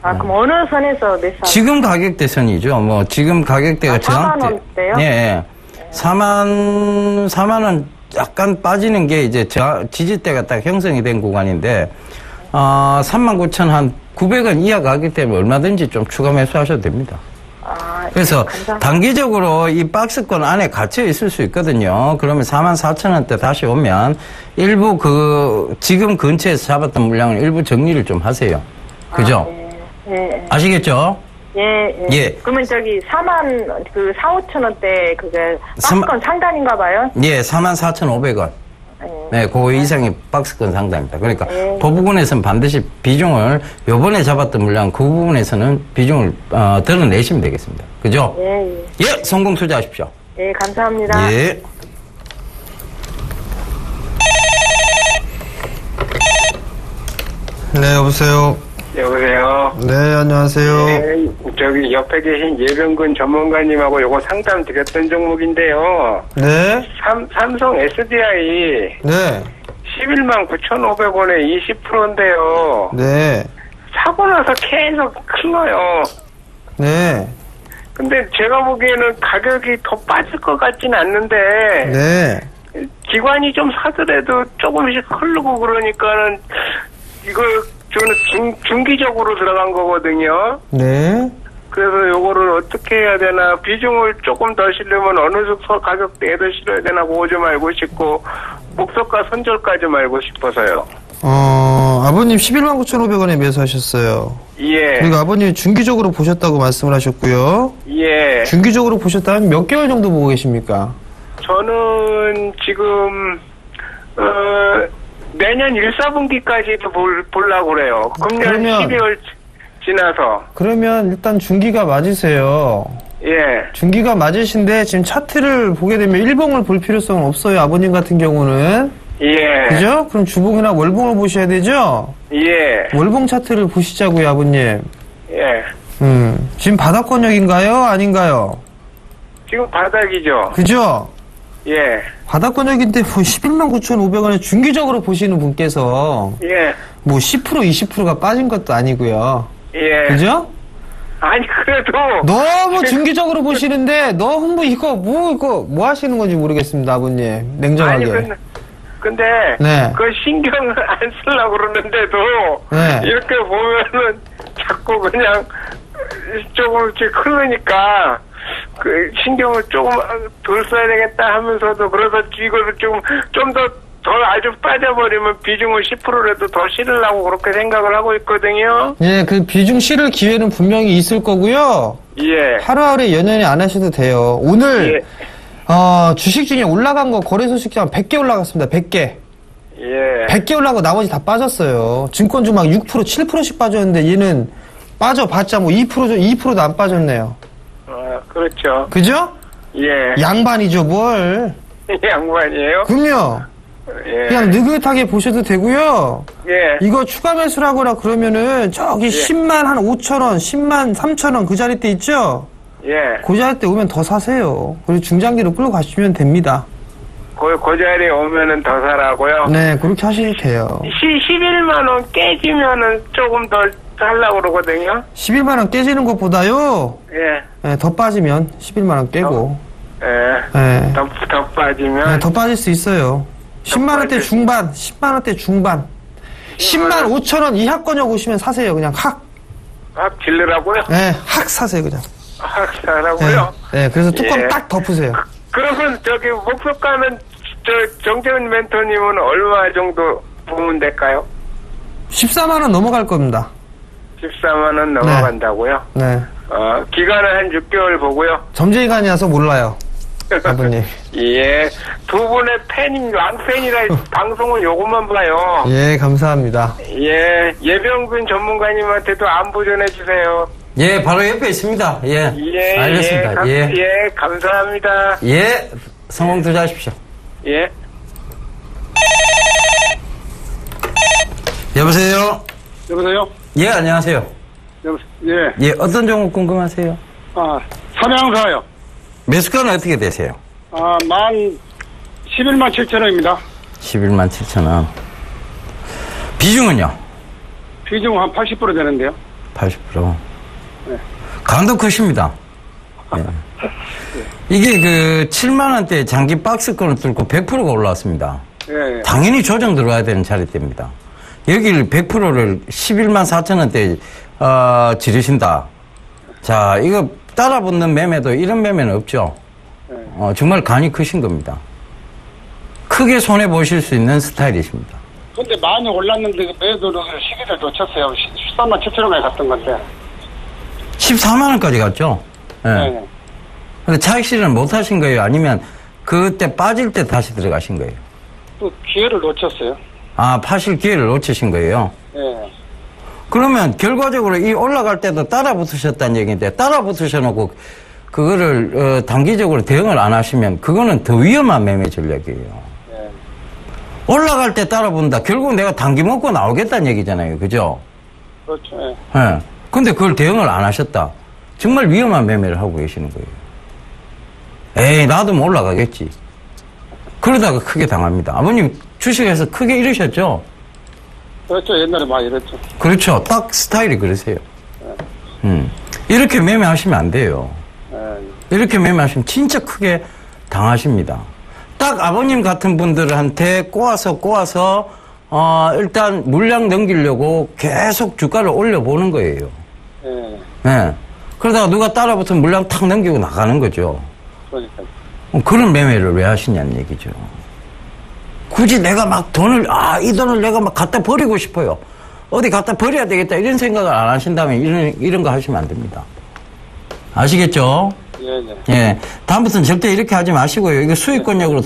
아, 그럼 어느 선에서 매수하면? 지금 가격대선이죠. 뭐, 지금 가격대가 4만 원대요? 예. 4만 원 약간 빠지는 게 이제 지지대가 딱 형성이 된 구간인데, 39,900원 이하 가격 때문에 얼마든지 좀 추가 매수하셔도 됩니다. 그래서 단기적으로 이 박스권 안에 갇혀 있을 수 있거든요. 그러면 44,000원대 다시 오면 일부 지금 근처에서 잡았던 물량을 일부 정리를 좀 하세요. 그죠? 네. 아시겠죠? 예. 그러면 저기 4,5천원대 그게 박스권 상단인가 봐요? 예, 44,500원. 네, 그 이상의 박스권 상당입니다. 그러니까 그 부분에서는 반드시 비중을 요번에 잡았던 물량 그 부분에서는 비중을 드러내시면 되겠습니다. 그죠? 예, 성공 투자하십시오. 예, 감사합니다. 예. 네, 여보세요. 여보세요. 네, 안녕하세요. 네, 저기 옆에 계신 예병근 전문가님하고 요거 상담 드렸던 종목인데요. 네. 삼성 SDI. 네. 119,500원에 20%인데요. 네. 사고 나서 계속 흘러요. 네. 근데 제가 보기에는 가격이 더 빠질 것 같진 않는데. 네. 기관이 좀 사더라도 조금씩 흐르고 그러니까는 이걸 저는 중기적으로 들어간 거거든요. 네. 그래서 요거를 어떻게 해야 되나, 비중을 조금 더 실으면 어느 가격대에 더 실어야 되나 그거 좀 알고 싶고, 목표가 손절가 좀 알고 싶어서요. 아버님 119,500원에 매수하셨어요. 예. 그리고 아버님이 중기적으로 보셨다고 말씀을 하셨고요. 예. 중기적으로 보셨다면 몇 개월 정도 보고 계십니까? 저는 지금 내년 1, 4분기까지도 보려고 그래요. 금년 12월 지나서. 그러면 일단 중기가 맞으세요. 예. 중기가 맞으신데 지금 차트를 보게 되면 일봉을 볼 필요성은 없어요. 아버님 같은 경우는. 예. 그죠? 그럼 주봉이나 월봉을 보셔야 되죠? 예. 월봉 차트를 보시자고요, 아버님. 예. 지금 바닥권역인가요? 아닌가요? 지금 바닥이죠. 그죠? 예. 바닥권역인데 뭐 119,500원에 중기적으로 보시는 분께서 예. 뭐 10% 20%가 빠진 것도 아니고요. 예. 그죠? 아니 그래도 너무 중기적으로 보시는데 너무 이거 뭐 하시는 건지 모르겠습니다, 아버님. 냉정하게. 아니 근데 네. 그 신경을 안 쓰려고 그러는데도 네. 이렇게 보면은 자꾸 그냥 조금씩 흐르니까 그 신경을 조금 덜 써야 되겠다 하면서도, 그래서 이거를 좀 더 아주 빠져버리면 비중을 10%라도 더 실으려고 그렇게 생각을 하고 있거든요. 예, 그 비중 실을 기회는 분명히 있을 거고요. 예. 하루하루에 연연히 안 하셔도 돼요. 오늘 주식 중에 올라간 거 거래 소식 한 100개 올라갔습니다. 100개. 예. 100개 올라가고 나머지 다 빠졌어요. 증권주 막 6%, 7%씩 빠졌는데 얘는 빠져봤자 뭐 2%도 안 빠졌네요. 그렇죠. 그죠? 예. 양반이죠, 뭘. 양반이에요? 그럼요. 예. 그냥 느긋하게 보셔도 되고요. 예. 이거 추가 매수를 하거나 그러면은 저기 10만 한 5천원, 10만 3천원 그 자리 때 있죠? 예. 그 자리 때 오면 더 사세요. 그리고 중장기로 끌고 가시면 됩니다. 그 자리에 오면은 더 사라고요? 네, 그렇게 하셔도 돼요. 11만원 깨지면은 조금 더 살라고 그러거든요? 11만원 깨지는 것보다요. 예. 네, 더 빠지면 11만원 깨고. 예. 더 빠지면. 네, 더 빠질 수 있어요. 10만원대 중반, 10만원대 중반. 10만 5천원 이하권역 오시면 사세요. 그냥 확. 확 질르라고요? 네, 확 사세요. 그냥. 확 사라고요? 네, 그래서 뚜껑 예. 딱 덮으세요. 그러면 저기 목표가는 정재훈 멘토님은 얼마 정도 보면 될까요? 14만원 넘어갈 겁니다. 14만 원 넘어간다고요? 네. 기간은 한 6개월 보고요. 점쟁이간이라서 몰라요. 아버님. 예. 두 분의 왕팬이라 방송을 요것만 봐요. 예, 감사합니다. 예. 예병균 전문가님한테도 안부 전해주세요. 예, 바로 옆에 있습니다. 예. 예. 알겠습니다. 예. 감사합니다. 예. 성공 투자하십시오. 예. 여보세요? 여보세요? 예, 안녕하세요. 예. 예, 어떤 종목 궁금하세요? 삼양사요. 매수가는 어떻게 되세요? 11만 7천 원입니다. 11만 7천 원. 비중은요? 비중 한 80% 되는데요. 80%. 네. 강도 크십니다. 예. 이게 그 7만 원대 장기 박스권을 뚫고 100%가 올라왔습니다. 예. 당연히 조정 들어와야 되는 자리대입니다. 여기를 100%를 11만 4천 원대 지르신다. 자, 이거 따라붙는 매매도 이런 매매는 없죠. 정말 간이 크신 겁니다. 크게 손해 보실 수 있는 스타일이십니다. 근데 많이 올랐는데 매도를 시기를 놓쳤어요. 13만 7천 원에 갔던 건데. 14만 원까지 갔죠. 예. 네. 근데 차익 실현을 못 하신 거예요? 아니면 그때 빠질 때 다시 들어가신 거예요? 또 기회를 놓쳤어요. 파실 기회를 놓치신 거예요? 예. 그러면 결과적으로 이 올라갈 때도 따라 붙으셨다는 얘기인데, 따라 붙으셔놓고 그거를 단기적으로 대응을 안 하시면 그거는 더 위험한 매매 전략이에요. 예. 올라갈 때 따라 붙는다. 결국 내가 단기 먹고 나오겠다는 얘기잖아요. 그죠? 그렇죠. 예. 예. 근데 그걸 대응을 안 하셨다. 정말 위험한 매매를 하고 계시는 거예요. 에이, 놔두면 올라가겠지. 그러다가 크게 당합니다. 아버님 주식에서 크게 잃으셨죠? 그렇죠. 옛날에 많이 이랬죠. 그렇죠. 딱 스타일이 그러세요. 이렇게 매매하시면 안 돼요. 예. 이렇게 매매하시면 진짜 크게 당하십니다. 딱 아버님 같은 분들한테 꼬아서 일단 물량 넘기려고 계속 주가를 올려보는 거예요. 예. 네. 그러다가 누가 따라붙으면 물량 탁 넘기고 나가는 거죠. 그러니까. 그런 매매를 왜 하시냐는 얘기죠. 굳이 내가 막 돈을, 이 돈을 내가 막 갖다 버리고 싶어요. 어디 갖다 버려야 되겠다. 이런 생각을 안 하신다면 이런 거 하시면 안 됩니다. 아시겠죠? 예. 예. 다음부터는 절대 이렇게 하지 마시고요. 이거 수익권역으로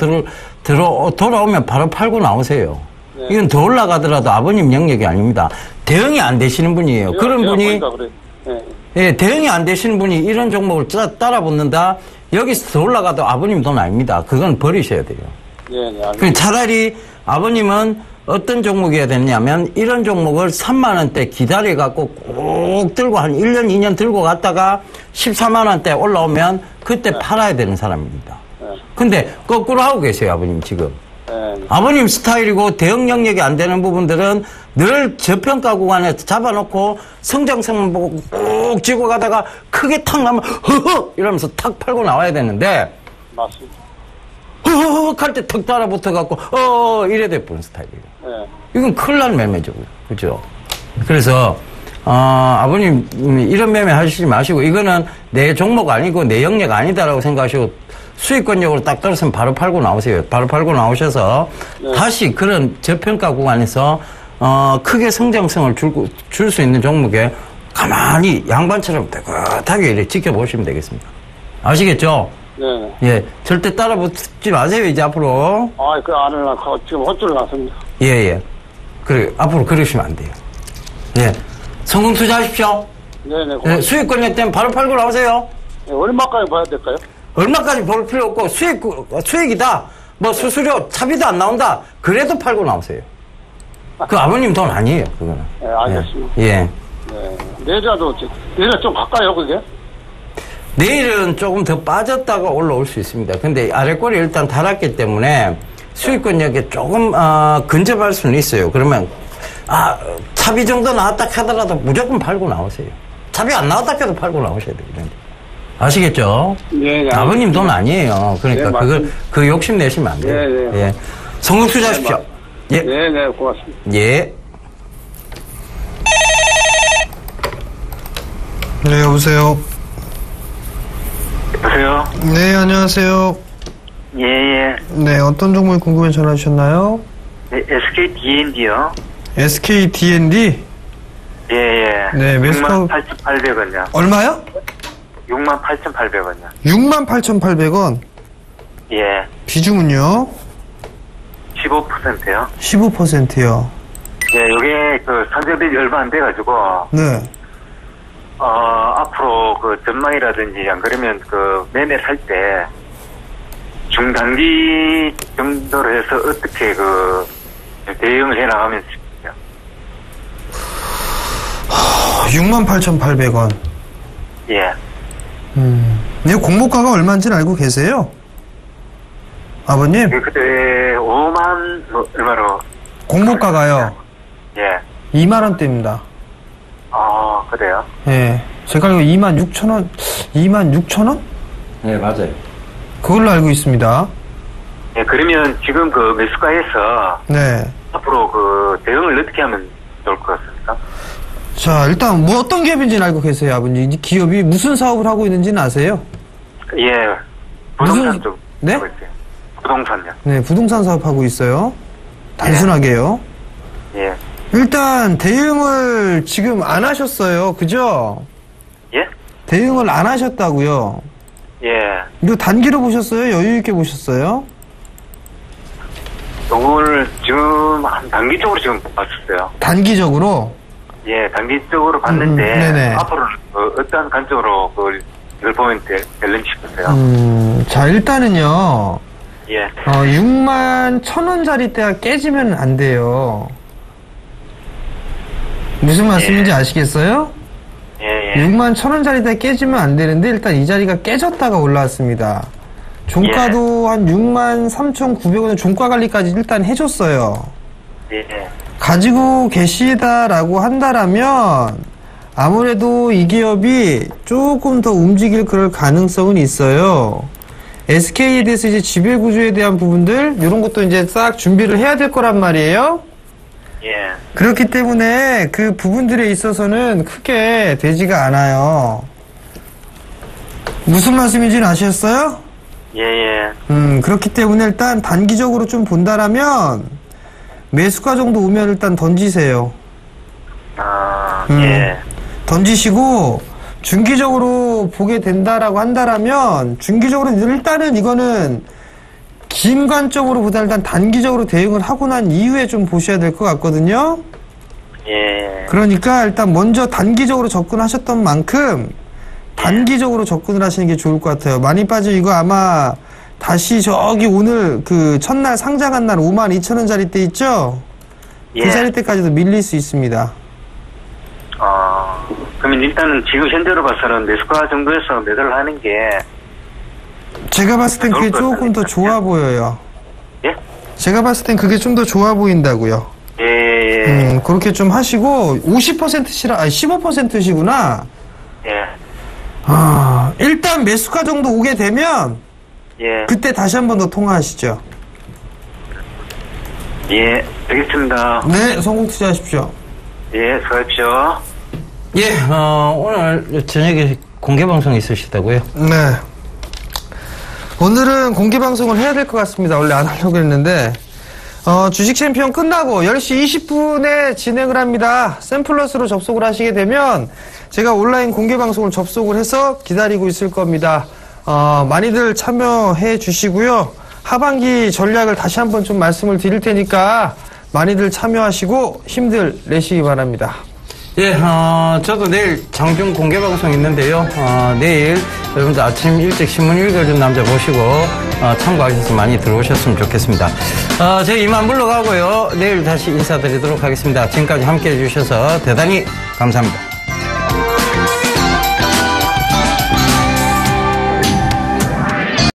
돌아오면 바로 팔고 나오세요. 예. 이건 더 올라가더라도 아버님 영역이 아닙니다. 대응이 안 되시는 분이에요. 그런 분이, 예, 대응이 안 되시는 분이 이런 종목을 따라 붙는다. 여기서 더 올라가도 아버님 돈 아닙니다. 그건 버리셔야 돼요. 예. 차라리 아버님은 어떤 종목이어야 되냐면 이런 종목을 3만 원대 기다려갖고 꼭 들고 한 1년, 2년 들고 갔다가 14만 원대 올라오면 그때 팔아야 되는 사람입니다. 근데 거꾸로 하고 계세요, 아버님 지금. 아버님 스타일이고 대응 영역이 안 되는 부분들은 늘 저평가 구간에 잡아놓고 성장성만 보고 꼭 쥐고 가다가 크게 탁 나면 허허 이러면서 탁 팔고 나와야 되는데 맞습니다. 허허 할 때 턱 따라 붙어갖고 이래 돼버린 스타일이에요. 이건 큰일 날 매매죠. 그죠? 그래서 아버님 이런 매매 하시지 마시고 이거는 내 종목 아니고 내 영역 아니다라고 생각하시고 수익권역으로 딱 떨어지면 바로 팔고 나오세요. 바로 팔고 나오셔서 다시 그런 저평가 구간에서 크게 성장성을 줄 수 있는 종목에 가만히 양반처럼 따뜻하게 이렇게 지켜보시면 되겠습니다. 아시겠죠? 네. 예, 절대 따라 붙지 마세요, 이제 앞으로. 그 안 하려고 지금 헛줄 났습니다. 예. 그래, 앞으로 그러시면 안 돼요. 예. 성공 투자하십시오. 네네. 예, 수익권역 때문에 바로 팔고 나오세요. 얼마까지 봐야 될까요? 얼마까지 볼 필요 없고, 수익이다. 뭐 수수료, 차비도 안 나온다. 그래도 팔고 나오세요. 그 아버님 돈 아니에요, 그거는. 네, 알겠습니다. 예. 네. 내일은 좀 가까이요, 그게? 내일은 조금 더 빠졌다가 올라올 수 있습니다. 근데 아래꼬리 일단 달았기 때문에 수익권역에 조금 근접할 수는 있어요. 그러면 차비 정도 나왔다 하더라도 무조건 팔고 나오세요. 차비 안 나왔다 해도 팔고 나오셔야 돼요. 아시겠죠? 네, 아버님 돈 아니에요. 그러니까 네, 그걸, 그 욕심 내시면 안 돼요. 네, 네. 예. 성공 투자하십시오. 예. 네, 네, 고맙습니다. 예. 네, 여보세요. 여보세요? 네, 안녕하세요. 예, 예. 네, 어떤 종목이 궁금해 전화 주셨나요? 네, SK D&D요? SK D&D? 예, 예. 네, 매수가 68,800원이요. 얼마요? 68,800원이요. 68,800원. 예. 비중은요? 15%요? 15%요. 예, 요게 그 선정된 얼마 안 돼가지고, 네. 앞으로 그 전망이라든지 안 그러면 그 매매 살 때 중단기 정도로 해서 어떻게 그 대응을 해 나가면 싶어요. 68,800원. 예. 이 공모가가 얼마인지는 알고 계세요? 아버님? 그때 5만 뭐 얼마로? 공모가가요. 예. 2만원대입니다. 그래요? 예. 제가 알고 26,000원, 26,000원? 네, 맞아요. 그걸로 알고 있습니다. 예, 그러면 지금 그 매수가에서 네. 앞으로 그 대응을 어떻게 하면 좋을 것 같습니까? 자, 일단 뭐 어떤 기업인지는 알고 계세요, 아버님? 이 기업이 무슨 사업을 하고 있는지는 아세요? 예. 부동산 무슨- 쪽. 네? 하고 있어요. 부동산요. 네, 부동산 사업하고 있어요. 단순하게요. 예. 일단 대응을 지금 안 하셨어요. 그죠? 예? 대응을 안 하셨다고요. 예. 이거 단기로 보셨어요? 여유 있게 보셨어요? 요걸 지금 한 단기적으로 지금 봤었어요. 단기적으로? 예, 단기적으로 봤는데 네네. 앞으로는 어떠한 관점으로 그걸 보면 될는지 싶었어요. 자, 일단은요. 예. 61,000원짜리 대가 깨지면 안 돼요. 무슨 말씀인지 아시겠어요? 예, 예. 61,000원짜리 대 깨지면 안 되는데 일단 이 자리가 깨졌다가 올라왔습니다. 종가도 한 63,900원 종가 관리까지 일단 해줬어요. 예. 가지고 계시다라고 한다라면 아무래도 이 기업이 조금 더 움직일 그럴 가능성은 있어요. SK에 대해서 이제 지배구조에 대한 부분들 이런 것도 이제 싹 준비를 해야 될 거란 말이에요. 예. 그렇기 때문에 그 부분들에 있어서는 크게 되지가 않아요. 무슨 말씀인지는 아셨어요? 예, 예. 그렇기 때문에 일단 단기적으로 좀 본다라면 매수가 정도 오면 일단 던지세요. 예. 던지시고 중기적으로 보게 된다라고 한다라면 중기적으로 일단은 이거는 긴 관점으로 보다 일단 단기적으로 대응을 하고 난 이후에 좀 보셔야 될 것 같거든요. 예. 그러니까 일단 먼저 단기적으로 접근하셨던 만큼 단기적으로 접근을 하시는 게 좋을 것 같아요. 많이 빠져 이거 아마 다시 저기 오늘 그 첫날 상장한 날 52,000원짜리 때 있죠? 예. 그 자리 때까지도 밀릴 수 있습니다. 그러면 일단은 지금 현재로 봐서는 매수가 정도에서 매도를 하는 게 제가 봤을 땐 그게 조금 더 좋아 보여요. 예? 제가 봤을 땐 그게 좀 더 좋아 보인다고요. 예. 그렇게 좀 하시고 50%시라 아니 15%시구나. 예. 일단 매수가 정도 오게 되면 예. 그때 다시 한 번 더 통화하시죠. 예. 알겠습니다. 네, 성공 투자하십시오. 예, 수고하십시오. 예, 오늘 저녁에 공개 방송 있으시다고요? 네. 오늘은 공개 방송을 해야 될 것 같습니다. 원래 안 하려고 했는데 주식 챔피언 끝나고 10시 20분에 진행을 합니다. 샘플러스로 접속을 하시게 되면 제가 온라인 공개 방송을 접속을 해서 기다리고 있을 겁니다. 많이들 참여해 주시고요. 하반기 전략을 다시 한번 좀 말씀을 드릴 테니까 많이들 참여하시고 힘들 내시기 바랍니다. 예, 저도 내일 장중 공개 방송 있는데요. 내일 여러분들 아침 일찍 신문 읽어준 남자 보시고 참고하셔서 많이 들어오셨으면 좋겠습니다. 저희 이만 물러가고요. 내일 다시 인사드리도록 하겠습니다. 지금까지 함께 해주셔서 대단히 감사합니다.